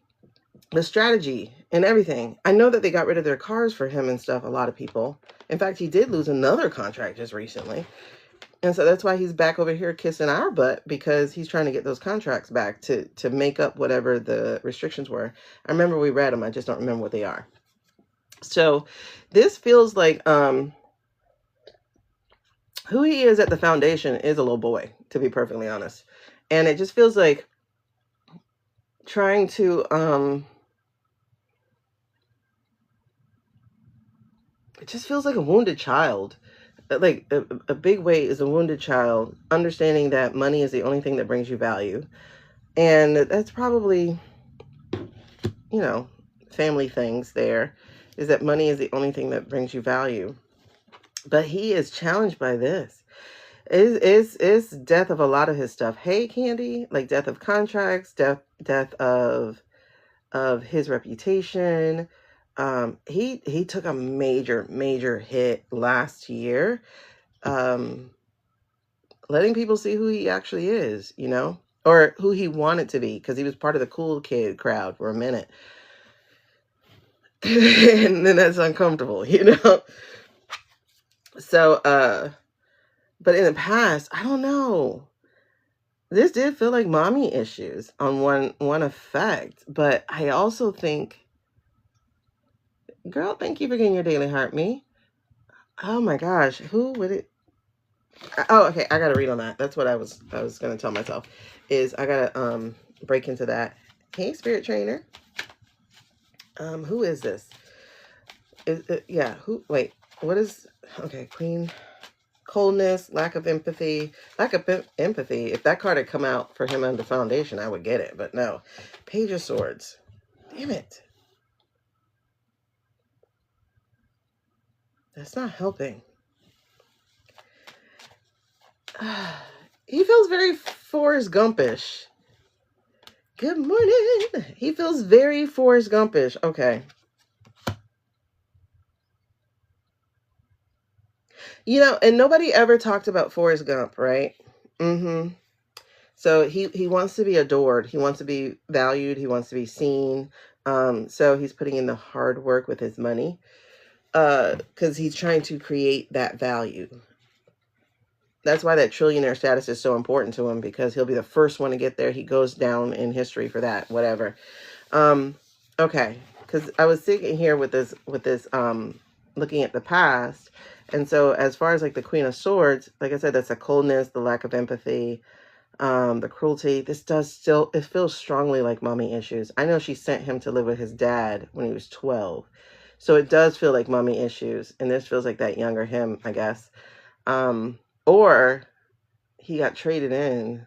strategy and everything. I know that they got rid of their cars for him and stuff, a lot of people. In fact, he did lose another contract just recently. And so that's why he's back over here kissing our butt, because he's trying to get those contracts back to make up whatever the restrictions were. I remember we read them. I just don't remember what they are. So this feels like who he is at the foundation is a little boy, to be perfectly honest. And it just feels like trying to it just feels like a wounded child. Like a big weight is a wounded child, understanding that money is the only thing that brings you value. And that's probably, you know, family things there, is that money is the only thing that brings you value. But he is challenged by this. It's death of a lot of his stuff. Hey, Candy, like death of contracts, death of his reputation. He took a major hit last year, letting people see who he actually is, you know, or who he wanted to be, because he was part of the cool kid crowd for a minute. And then that's uncomfortable, you know. So but in the past, I don't know, this did feel like mommy issues on one effect. But I also think, girl, thank you for getting your daily heart, me. Oh my gosh, who would it? Oh, okay, I gotta read on that. That's what I was gonna tell myself, is I gotta break into that. Hey, spirit trainer. Who is this? Yeah, who? Wait, what is? Okay, Queen. Coldness, lack of empathy. Empathy. If that card had come out for him under foundation, I would get it. But no. Page of Swords. Damn it. That's not helping. He feels very Forrest Gumpish. Good morning. He feels very Forrest Gumpish. Okay. You know, and nobody ever talked about Forrest Gump, right? Mm-hmm. So he wants to be adored. He wants to be valued. He wants to be seen. So he's putting in the hard work with his money, because he's trying to create that value. That's why that trillionaire status is so important to him, because he'll be the first one to get there. He goes down in history for that, whatever. Okay, because I was sitting here with this looking at the past. And so as far as like the Queen of Swords, like I said, that's a coldness, the lack of empathy, the cruelty. This it feels strongly like mommy issues. I know she sent him to live with his dad when he was 12. So it does feel like mommy issues. And this feels like that younger him, I guess. Or he got traded in.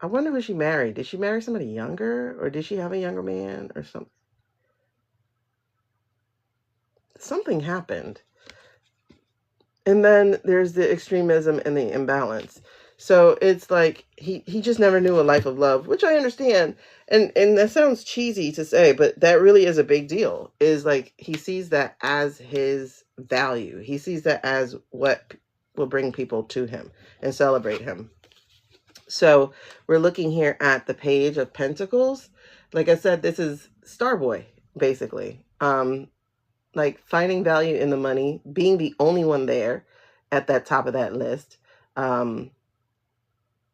I wonder who she married. Did she marry somebody younger? Or did she have a younger man or something? Something happened. And then there's the extremism and the imbalance. So it's like he just never knew a life of love, which I understand. And that sounds cheesy to say, but that really is a big deal. Is like he sees that as his value. He sees that as what will bring people to him and celebrate him. So we're looking here at the Page of Pentacles. Like I said, this is Starboy, basically. Like finding value in the money, being the only one there at that top of that list.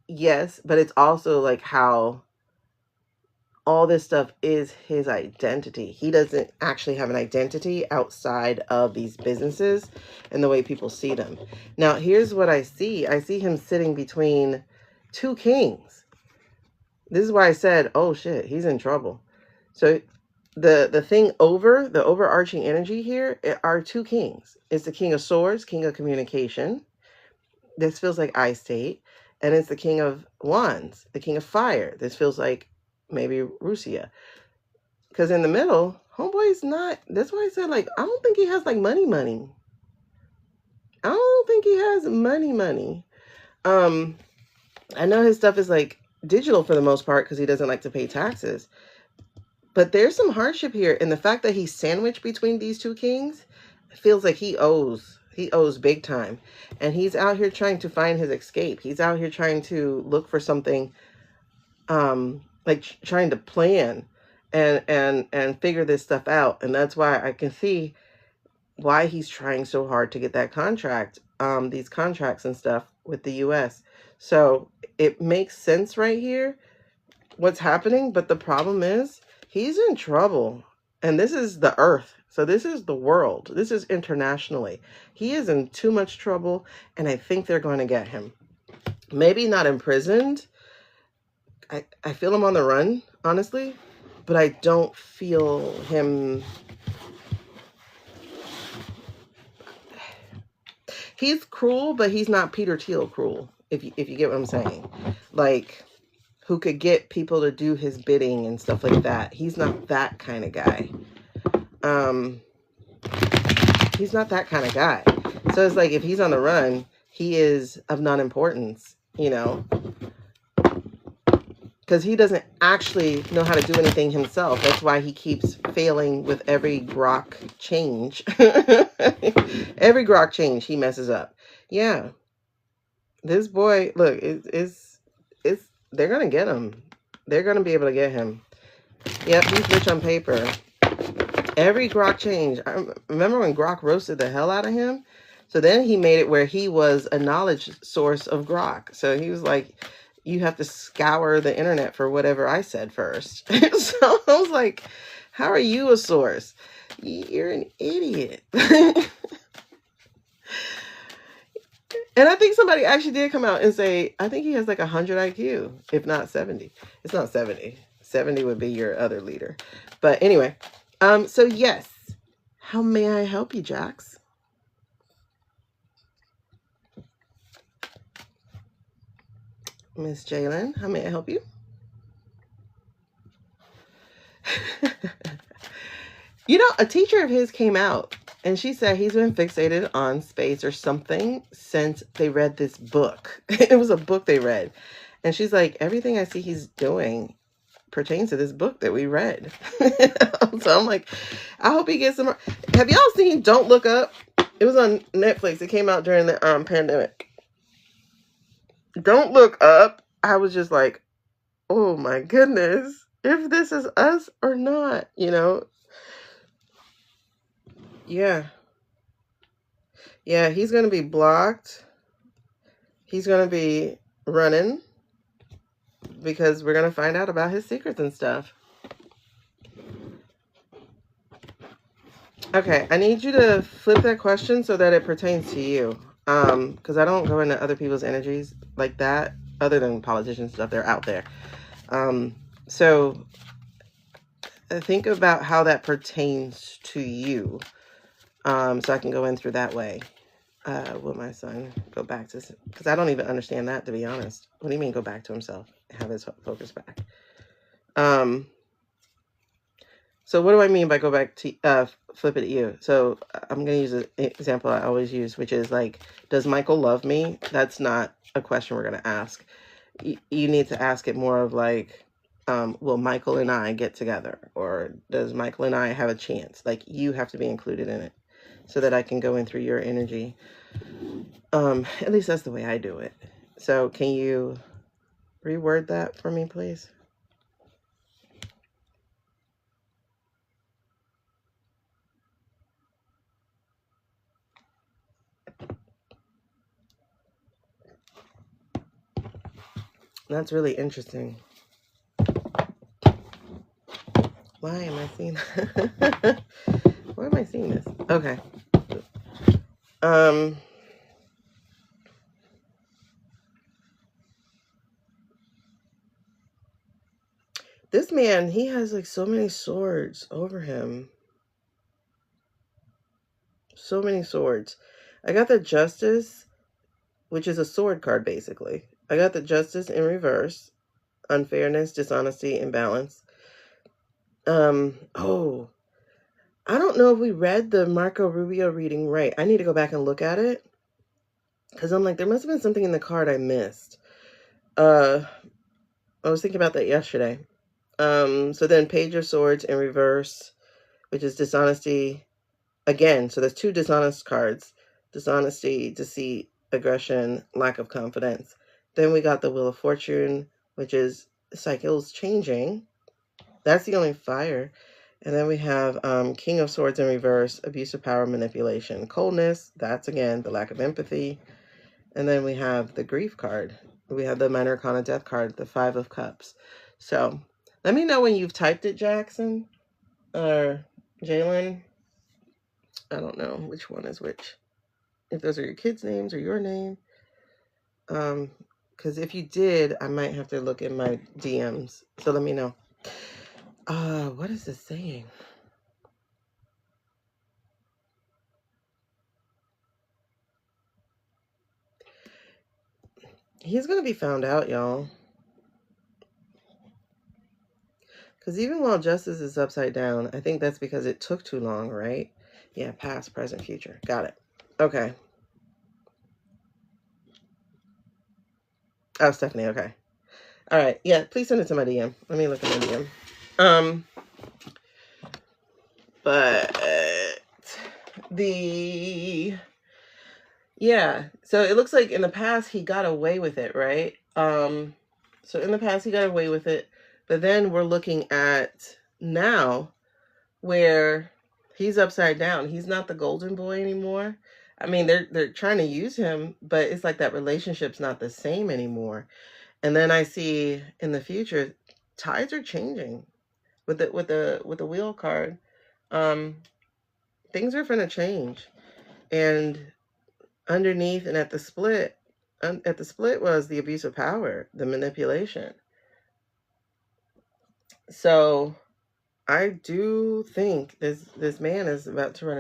Yes, but it's also like how all this stuff is his identity. He doesn't actually have an identity outside of these businesses and the way people see them. Now, here's what I see. I see him sitting between two kings. This is why I said, oh shit, he's in trouble. So the thing over, the overarching energy here are two kings. It's the King of Swords, King of Communication. This feels like I state. And it's the King of Wands, the King of Fire. This feels like maybe Russia. Because in the middle, homeboy's not, that's why I said, like, I don't think he has, like, money. I don't think he has money. I know his stuff is, like, digital for the most part because he doesn't like to pay taxes. But there's some hardship here. And the fact that he's sandwiched between these two kings feels like he owes big time. And he's out here trying to find his escape. He's out here trying to look for something, like trying to plan and figure this stuff out. And that's why I can see why he's trying so hard to get that contract, these contracts and stuff with the US. So it makes sense right here what's happening. But the problem is he's in trouble. And this is the earth. So this is the world. This is internationally. He is in too much trouble. And I think they're going to get him. Maybe not imprisoned. I feel him on the run, honestly. But I don't feel him. He's cruel, but he's not Peter Thiel cruel, if you get what I'm saying. Like, who could get people to do his bidding and stuff like that. He's not that kind of guy. He's not that kind of guy. So it's like, if he's on the run, he is of non-importance, you know. Because he doesn't actually know how to do anything himself. That's why he keeps failing with every grok change. Every grok change, he messes up. Yeah. This boy, look, they're going to get him. They're going to be able to get him. Yep, he's rich on paper. Every grok change. I remember when grok roasted the hell out of him? So then he made it where he was a knowledge source of grok. So he was like, you have to scour the internet for whatever I said first. So I was like, how are you a source? You're an idiot. And I think somebody actually did come out and say, I think he has like 100 IQ, if not 70. It's not 70. 70 would be your other leader. But anyway, so yes. How may I help you, Jax? Miss Jalen, how may I help you? You know, a teacher of his came out and she said he's been fixated on space or something since they read this book. It was a book they read. And she's like, everything I see he's doing pertains to this book that we read. So I'm like, I hope he gets some. Have y'all seen Don't Look Up? It was on Netflix. It came out during the pandemic. Don't Look Up. I was just like, oh my goodness, if this is us or not, you know. Yeah, he's gonna be blocked. He's gonna be running because we're gonna find out about his secrets and stuff. Okay, I need you to flip that question so that it pertains to you. Because I don't go into other people's energies like that, other than politician stuff. They're out there. So think about how that pertains to you. So I can go in through that way. Will my son go back to, because I don't even understand that, to be honest. What do you mean go back to himself? Have his focus back. So what do I mean by go back to, flip it at you? So I'm going to use an example I always use, which is like, does Michael love me? That's not a question we're going to ask. You need to ask it more of like, will Michael and I get together? Or does Michael and I have a chance? Like, you have to be included in it so that I can go in through your energy. At least that's the way I do it. So can you reword that for me, please? That's really interesting. Why am I seeing that? Why am I seeing this? Okay. This man, he has like so many swords over him. So many swords. I got the Justice, which is a sword card basically. I got the Justice in reverse. Unfairness, dishonesty, imbalance. Oh, I don't know if we read the Marco Rubio reading right. I need to go back and look at it. Because I'm like, there must have been something in the card I missed. I was thinking about that yesterday. So then Page of Swords in reverse, which is dishonesty. Again, so there's two dishonest cards. Dishonesty, deceit, aggression, lack of confidence. Then we got the Wheel of Fortune, which is cycles changing. That's the only fire. And then we have King of Swords in reverse, abuse of power, manipulation, coldness. That's, again, the lack of empathy. And then we have the grief card. We have the Minor Arcana Death card, the Five of Cups. So let me know when you've typed it, Jackson or Jalen. I don't know which one is which. If those are your kids' names or your name. Because if you did, I might have to look in my DMs. So let me know. What is this saying? He's going to be found out, y'all. Because even while justice is upside down, I think that's because it took too long, right? Yeah, past, present, future. Got it. Okay. Oh, Stephanie, okay. All right. Yeah, please send it to my DM. Let me look at my DM. But yeah, so it looks like in the past he got away with it, right? So in the past he got away with it, but then we're looking at now where he's upside down. He's not the golden boy anymore. I mean, they're trying to use him, but it's like that relationship's not the same anymore. And then I see in the future tides are changing with the wheel card. Things are going to change, and underneath and at the split was the abuse of power, the manipulation. So I do think this man is about to run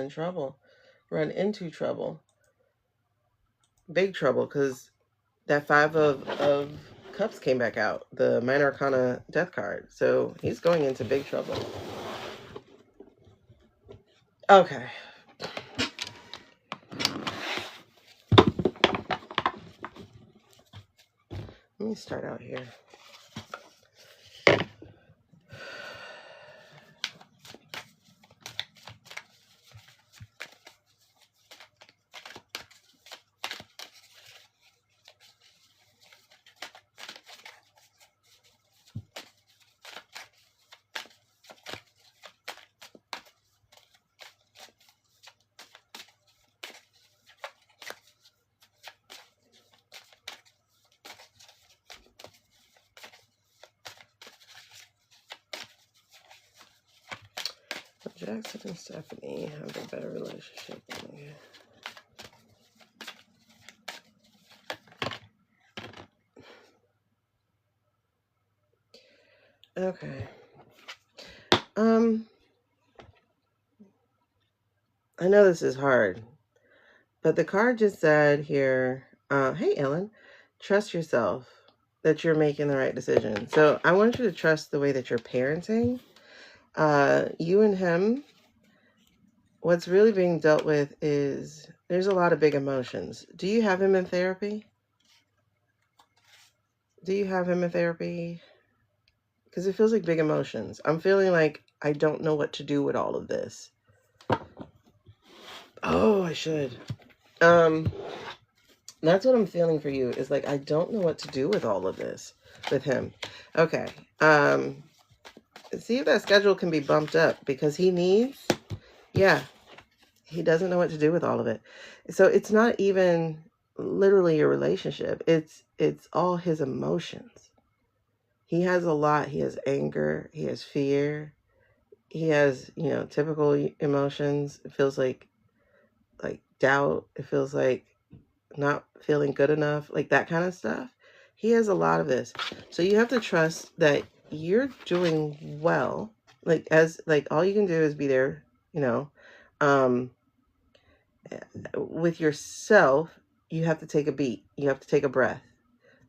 into trouble, big trouble, because that Five of Cups came back out, the Minor Arcana Death card. So he's going into big trouble. Okay. Let me start out here. Jackson and Stephanie have a better relationship than me. Okay. I know this is hard, but the card just said here, hey Ellen, trust yourself that you're making the right decision. So I want you to trust the way that you're parenting. You and him, what's really being dealt with is there's a lot of big emotions. Do you have him in therapy? Do you have him in therapy? Because it feels like big emotions. I'm feeling like I don't know what to do with all of this. Oh, I should. That's what I'm feeling for you, is like I don't know what to do with all of this with him. Okay. See if that schedule can be bumped up, because he needs, yeah, he doesn't know what to do with all of it. So it's not even literally your relationship. It's all his emotions. He has a lot. He has anger. He has fear. he has, you know, typical emotions. It feels like doubt. It feels like not feeling good enough, like that kind of stuff. He has a lot of this. So you have to trust that you're doing well. Like, as like, all you can do is be there, you know. With yourself, you have to take a beat. You have to take a breath.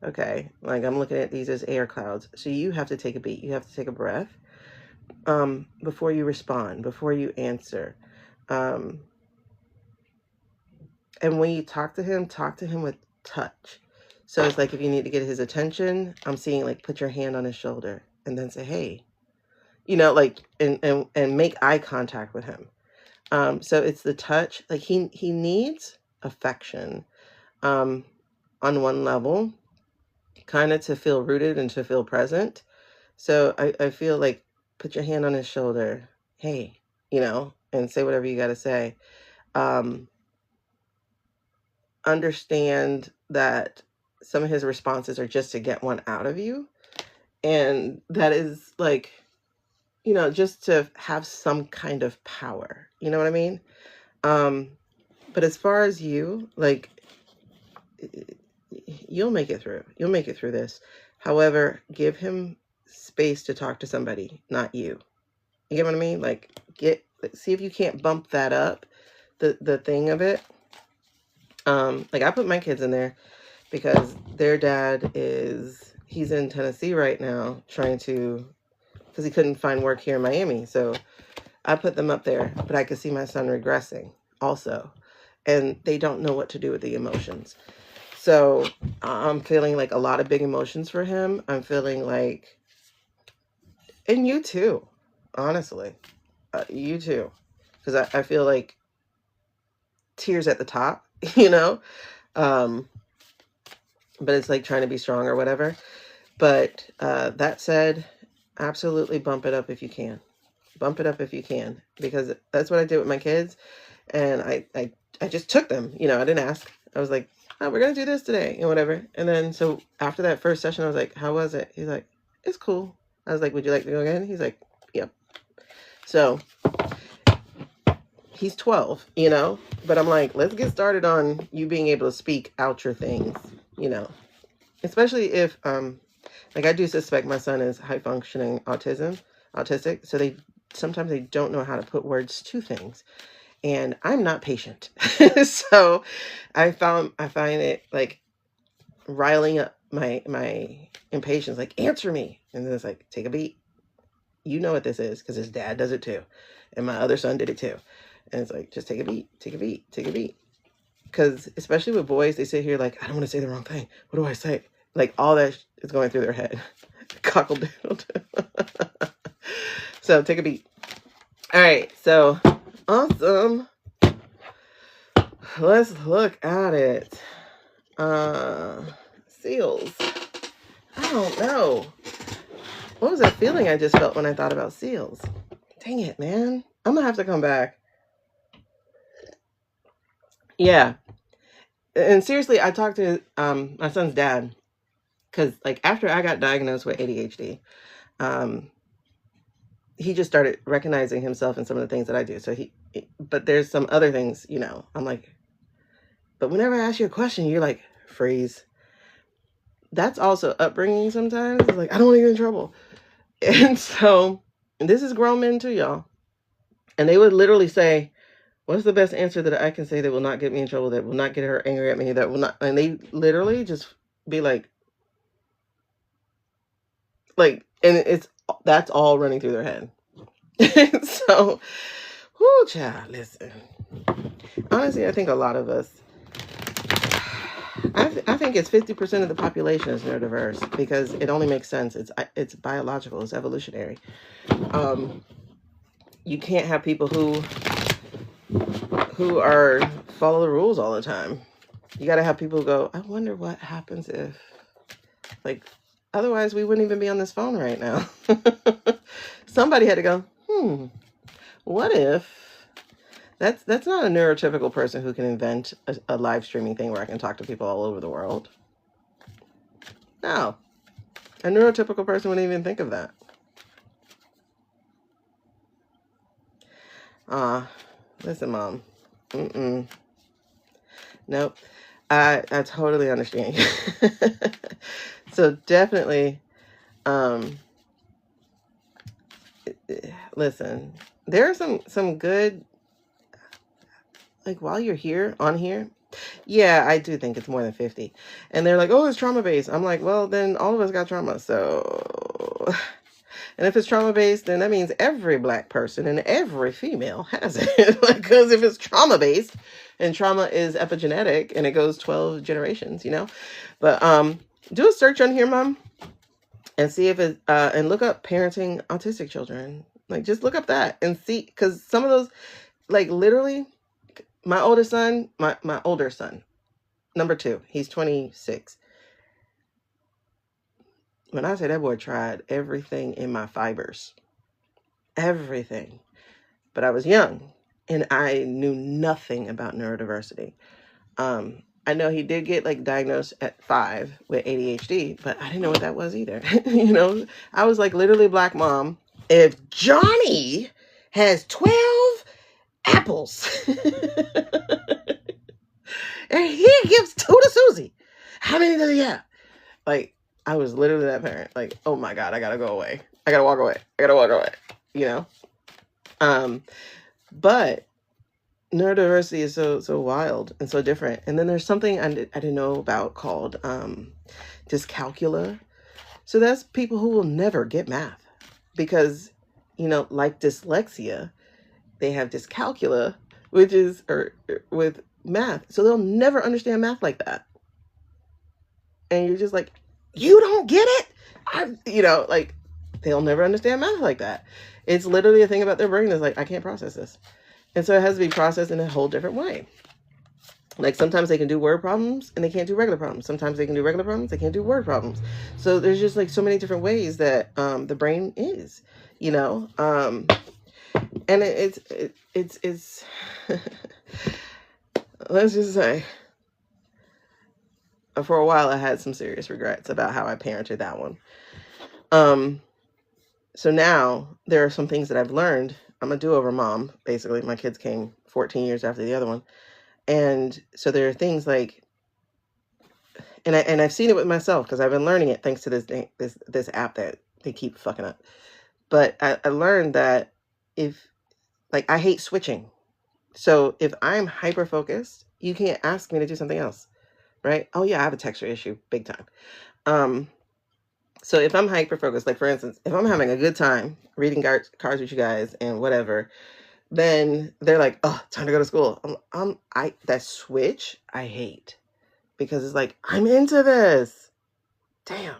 Okay. Like, I'm looking at these as air clouds. So you have to take a beat. You have to take a breath before you respond, before you answer. And when you talk to him with touch. So it's like, if you need to get his attention, I'm seeing like, put your hand on his shoulder and then say, hey, you know, like, and make eye contact with him. So it's the touch. Like, he needs affection on one level, kind of to feel rooted and to feel present. So I feel like, put your hand on his shoulder, hey, you know, and say whatever you got to say. Understand that some of his responses are just to get one out of you. And that is like, you know, just to have some kind of power. You know what I mean? But as far as you, like, you'll make it through. You'll make it through this. However, give him space to talk to somebody, not you. You get what I mean? Like, see if you can't bump that up, the thing of it. Like, I put my kids in there because their dad he's in Tennessee right now because he couldn't find work here in Miami. So I put them up there, but I could see my son regressing also. And they don't know what to do with the emotions. So I'm feeling like a lot of big emotions for him. I'm feeling like, and you too, honestly, you too. Because I feel like tears at the top, you know? But it's like trying to be strong or whatever. But that said, absolutely bump it up if you can. Bump it up if you can. Because that's what I did with my kids. And I just took them. You know, I didn't ask. I was like, oh, we're going to do this today and whatever. And then so after that first session, I was like, how was it? He's like, it's cool. I was like, would you like to go again? He's like, yep. So he's 12, you know, but I'm like, let's get started on you being able to speak out your things, you know, especially if, like, I do suspect my son is high functioning autistic. So sometimes they don't know how to put words to things, and I'm not patient. So I find it like riling up my impatience, like, answer me. And then it's like, take a beat. You know what this is, because his dad does it too. And my other son did it too. And it's like, just take a beat, take a beat, take a beat. Because especially with boys, they sit here like, I don't want to say the wrong thing. What do I say? Like, all that is going through their head. Cockle-doodle. So take a beat. All right. So awesome. Let's look at it. Seals. I don't know. What was that feeling I just felt when I thought about seals? Dang it, man. I'm gonna have to come back. Yeah. And seriously, I talked to my son's dad, because like, after I got diagnosed with ADHD, he just started recognizing himself in some of the things that I do. So but there's some other things, you know, I'm like, but whenever I ask you a question, you're like, freeze. That's also upbringing sometimes. It's like, I don't want to get in trouble. And so, and this is grown men too, y'all. And they would literally say, what's the best answer that I can say that will not get me in trouble, that will not get her angry at me, that will not, and they literally just be like, and that's all running through their head. So, whoo, child, listen. Honestly, I think a lot of us, I think it's 50% of the population is neurodiverse, because it only makes sense. It's biological, it's evolutionary. You can't have people who follow the rules all the time. You got to have people who go, I wonder what happens if, like, otherwise we wouldn't even be on this phone right now. Somebody had to go, what if? That's not a neurotypical person who can invent a live streaming thing where I can talk to people all over the world. No. A neurotypical person wouldn't even think of that. Listen, Mom. Nope. I totally understand you. So definitely, listen, there are some good, like, while you're here, on here, yeah, I do think it's more than 50. And they're like, oh, it's trauma-based. I'm like, well, then all of us got trauma, so... And if it's trauma-based, then that means every Black person and every female has it. Because if it's trauma-based, and trauma is epigenetic, and it goes 12 generations, But do a search on here, Mom, and see if it, and look up parenting autistic children. Like, just look up that and see, because some of those, like, literally, my oldest son, my older son, number 2, he's 26. When I say that boy tried everything in my fibers, everything, but I was young and I knew nothing about neurodiversity. I know he did get like diagnosed at 5 with ADHD, but I didn't know what that was either. I was like literally Black mom. If Johnny has 12 apples and he gives 2 to Susie, how many does he have? Like, I was literally that parent. Like, oh my God, I gotta go away. I gotta walk away. But neurodiversity is so wild and so different. And then there's something I didn't know about called dyscalculia. So that's people who will never get math because, like dyslexia, they have dyscalculia, which is with math. So they'll never understand math like that. And you're just like, you don't get it? Like, they'll never understand math like that. It's literally a thing about their brain that's like, I can't process this. And so it has to be processed in a whole different way. Like, sometimes they can do word problems and they can't do regular problems. Sometimes they can do regular problems, they can't do word problems. So there's just like so many different ways that the brain is, and it's let's just say, for a while I had some serious regrets about how I parented that one. So now there are some things that I've learned. I'm a do-over mom, basically. My kids came 14 years after the other one. And so there are things like, and I've seen it with myself because I've been learning it thanks to this app that they keep fucking up. But I learned that I hate switching. So if I'm hyper-focused, you can't ask me to do something else, right? Oh yeah, I have a texture issue, big time. So if I'm hyper-focused, like for instance, if I'm having a good time reading cards with you guys and whatever, then they're like, oh, time to go to school. That switch, I hate. Because it's like, I'm into this. Damn.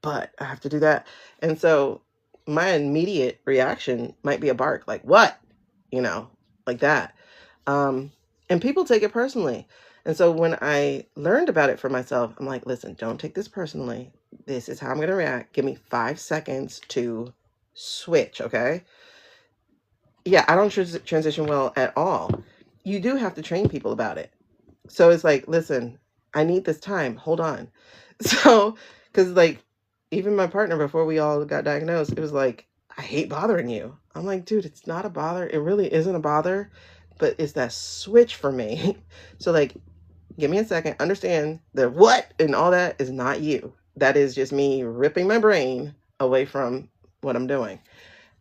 But I have to do that. And so my immediate reaction might be a bark, like, what? Like that. And people take it personally. And so when I learned about it for myself, I'm like, listen, don't take this personally. This is how I'm going to react. Give me 5 seconds to switch, okay? Yeah, I don't transition well at all. You do have to train people about it. So it's like, listen, I need this time. Hold on. So, because like, even my partner, before we all got diagnosed, it was like, I hate bothering you. I'm like, dude, it's not a bother. It really isn't a bother, but it's that switch for me. So like, give me a second. Understand that what and all that is not you. That is just me ripping my brain away from what I'm doing.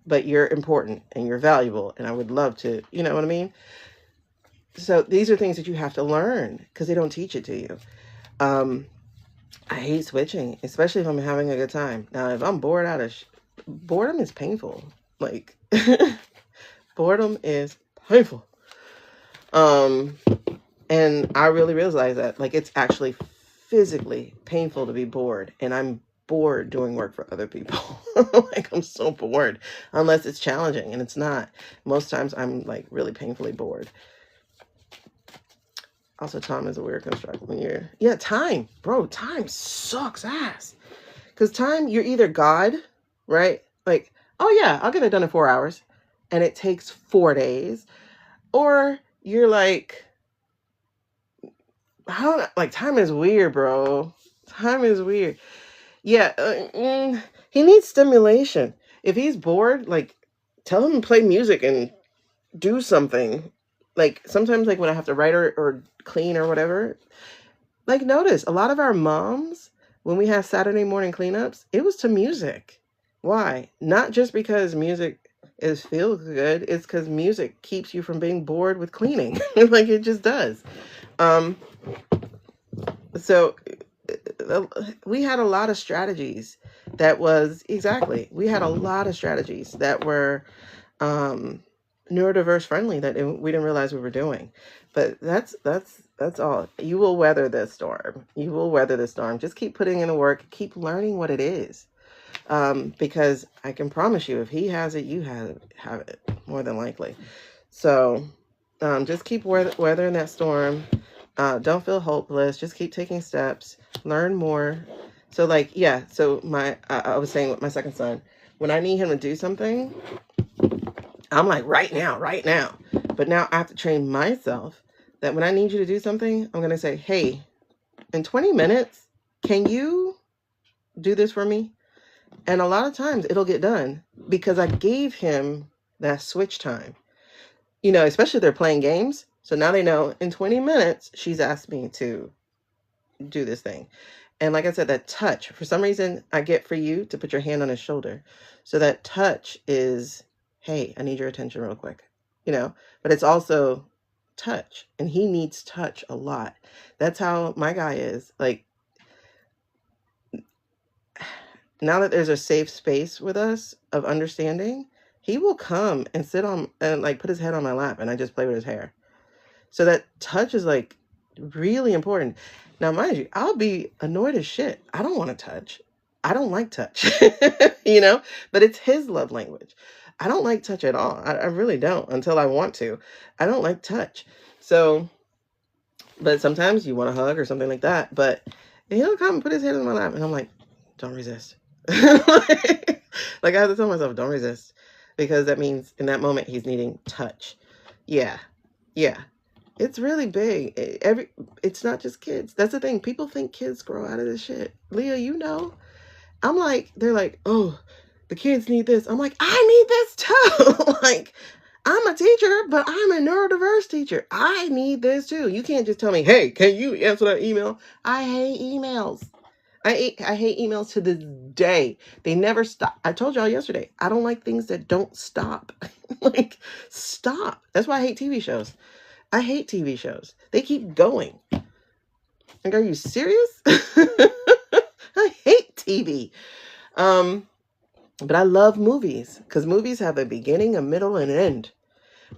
But you're important and you're valuable. And I would love to, you know what I mean? So these are things that you have to learn because they don't teach it to you. I hate switching, especially if I'm having a good time. Now, if I'm bored boredom is painful. Like, boredom is painful. And I really realized that, like, it's actually physically painful to be bored. And I'm bored doing work for other people. Like, I'm so bored, unless it's challenging, and it's not. Most times I'm like really painfully bored. Also, time is a weird construct when time, bro, time sucks ass. Because time, you're either God, right? Like, oh yeah, I'll get it done in 4 hours. And it takes 4 days. Or you're like, time is weird, bro. Time is weird. Yeah, he needs stimulation. If he's bored, like, tell him to play music and do something, like sometimes like when I have to write or clean or whatever, like notice a lot of our moms, when we have Saturday morning cleanups, it was to music. Why? Not just because music is feel good, it's because music keeps you from being bored with cleaning. Like it just does. Um, so we had a lot of strategies that was exactly, we had a lot of strategies that were neurodiverse friendly that we didn't realize we were doing. But that's all. You will weather this storm. You will weather this storm. Just keep putting in the work. Keep learning what it is. Because I can promise you, if he has it, you have it more than likely. So just keep weathering that storm. Don't feel hopeless. Just keep taking steps. Learn more. So like, yeah. So I was saying with my second son, when I need him to do something, I'm like, right now. But now I have to train myself that when I need you to do something, I'm going to say, hey, in 20 minutes, can you do this for me? And a lot of times it'll get done because I gave him that switch time, especially if they're playing games. So now they know in 20 minutes, she's asked me to do this thing. And like I said, that touch, for some reason, I get for you to put your hand on his shoulder. So that touch is, hey, I need your attention real quick, but it's also touch, and he needs touch a lot. That's how my guy is. Like, now that there's a safe space with us of understanding, he will come and sit on and like put his head on my lap and I just play with his hair. So that touch is like really important. Now, mind you, I'll be annoyed as shit. I don't want to touch. I don't like touch, but it's his love language. I don't like touch at all. I really don't until I want to. I don't like touch. So, but sometimes you want a hug or something like that. But he'll come and put his head on my lap and I'm like, don't resist. Like I have to tell myself, don't resist. Because that means in that moment he's needing touch. Yeah. It's really big. It's not just kids. That's the thing. People think kids grow out of this shit. Leah, I'm like, they're like, oh, the kids need this. I'm like, I need this too. Like, I'm a teacher, but I'm a neurodiverse teacher. I need this too. You can't just tell me, hey, can you answer that email? I hate emails. I hate emails to this day. They never stop. I told y'all yesterday, I don't like things that don't stop. Like, stop. That's why I hate TV shows. I hate TV shows. They keep going. Like, are you serious? I hate TV. But I love movies because movies have a beginning, a middle, and an end.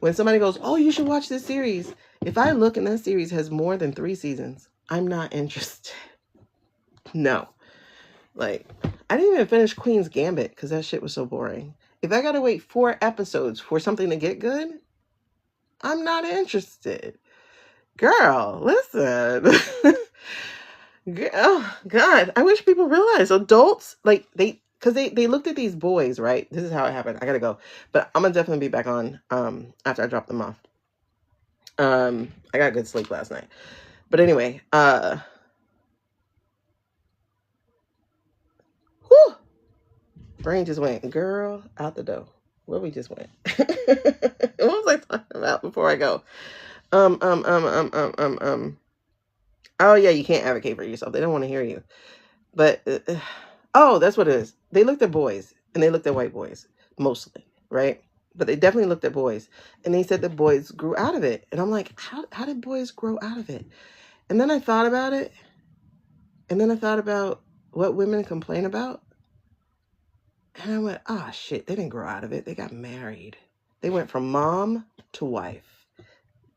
When somebody goes, oh, you should watch this series. If I look and that series has more than 3 seasons, I'm not interested. No. Like, I didn't even finish Queen's Gambit because that shit was so boring. If I gotta wait 4 episodes for something to get good, I'm not interested. Girl, listen. Oh, God. I wish people realize adults, like, because they looked at these boys, right? This is how it happened. I gotta go. But I'm gonna definitely be back on after I drop them off. I got good sleep last night. But anyway, whew, brain just went, girl, out the door. Where we just went. What was I talking about before I go? Oh yeah, you can't advocate for yourself. They don't want to hear you. But oh, that's what it is. They looked at boys and they looked at white boys mostly, right? But they definitely looked at boys and they said that boys grew out of it. And I'm like, how did boys grow out of it? And then I thought about it. And then I thought about what women complain about. And I went, oh shit, they didn't grow out of it. They got married. They went from mom to wife.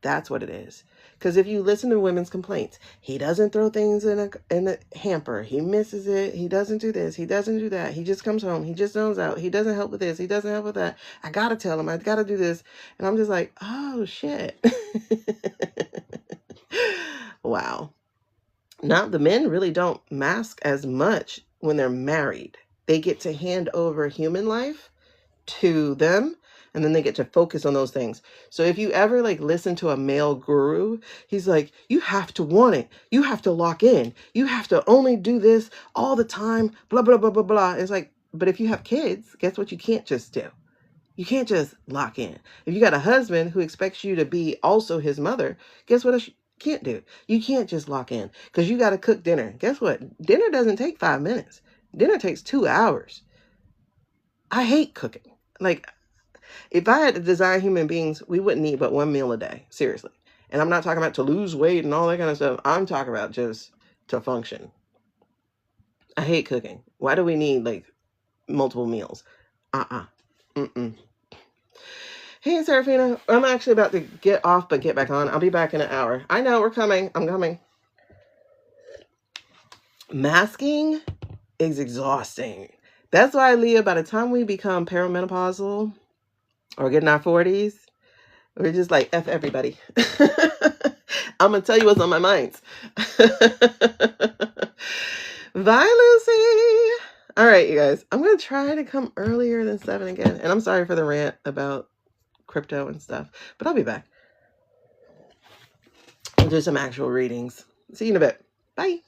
That's what it is. Because if you listen to women's complaints, he doesn't throw things in a hamper. He misses it. He doesn't do this. He doesn't do that. He just comes home. He just zones out. He doesn't help with this. He doesn't help with that. I got to tell him. I got to do this. And I'm just like, oh, shit. Wow. Now, the men really don't mask as much when they're married. They get to hand over human life to them. And then they get to focus on those things. So if you ever like listen to a male guru, he's like, you have to want it. You have to lock in. You have to only do this all the time. Blah, blah, blah, blah, blah. It's like, but if you have kids, guess what you can't just do? You can't just lock in. If you got a husband who expects you to be also his mother, guess what else you can't do? You can't just lock in because you got to cook dinner. Guess what? Dinner doesn't take 5 minutes. Dinner takes 2 hours. I hate cooking. Like, if I had to design human beings, we wouldn't eat but 1 meal a day. Seriously. And I'm not talking about to lose weight and all that kind of stuff. I'm talking about just to function. I hate cooking. Why do we need like multiple meals? Mm-mm. Hey, Serafina. I'm actually about to get off, but get back on. I'll be back in an hour. I know, we're coming. I'm coming. Masking is exhausting. That's why, Leah, by the time we become perimenopausal or get in our 40s, we're just like, F everybody. I'm going to tell you what's on my mind. Bye, Lucy. All right, you guys. I'm going to try to come earlier than 7 again. And I'm sorry for the rant about crypto and stuff, but I'll be back. I'll do some actual readings. See you in a bit. Bye.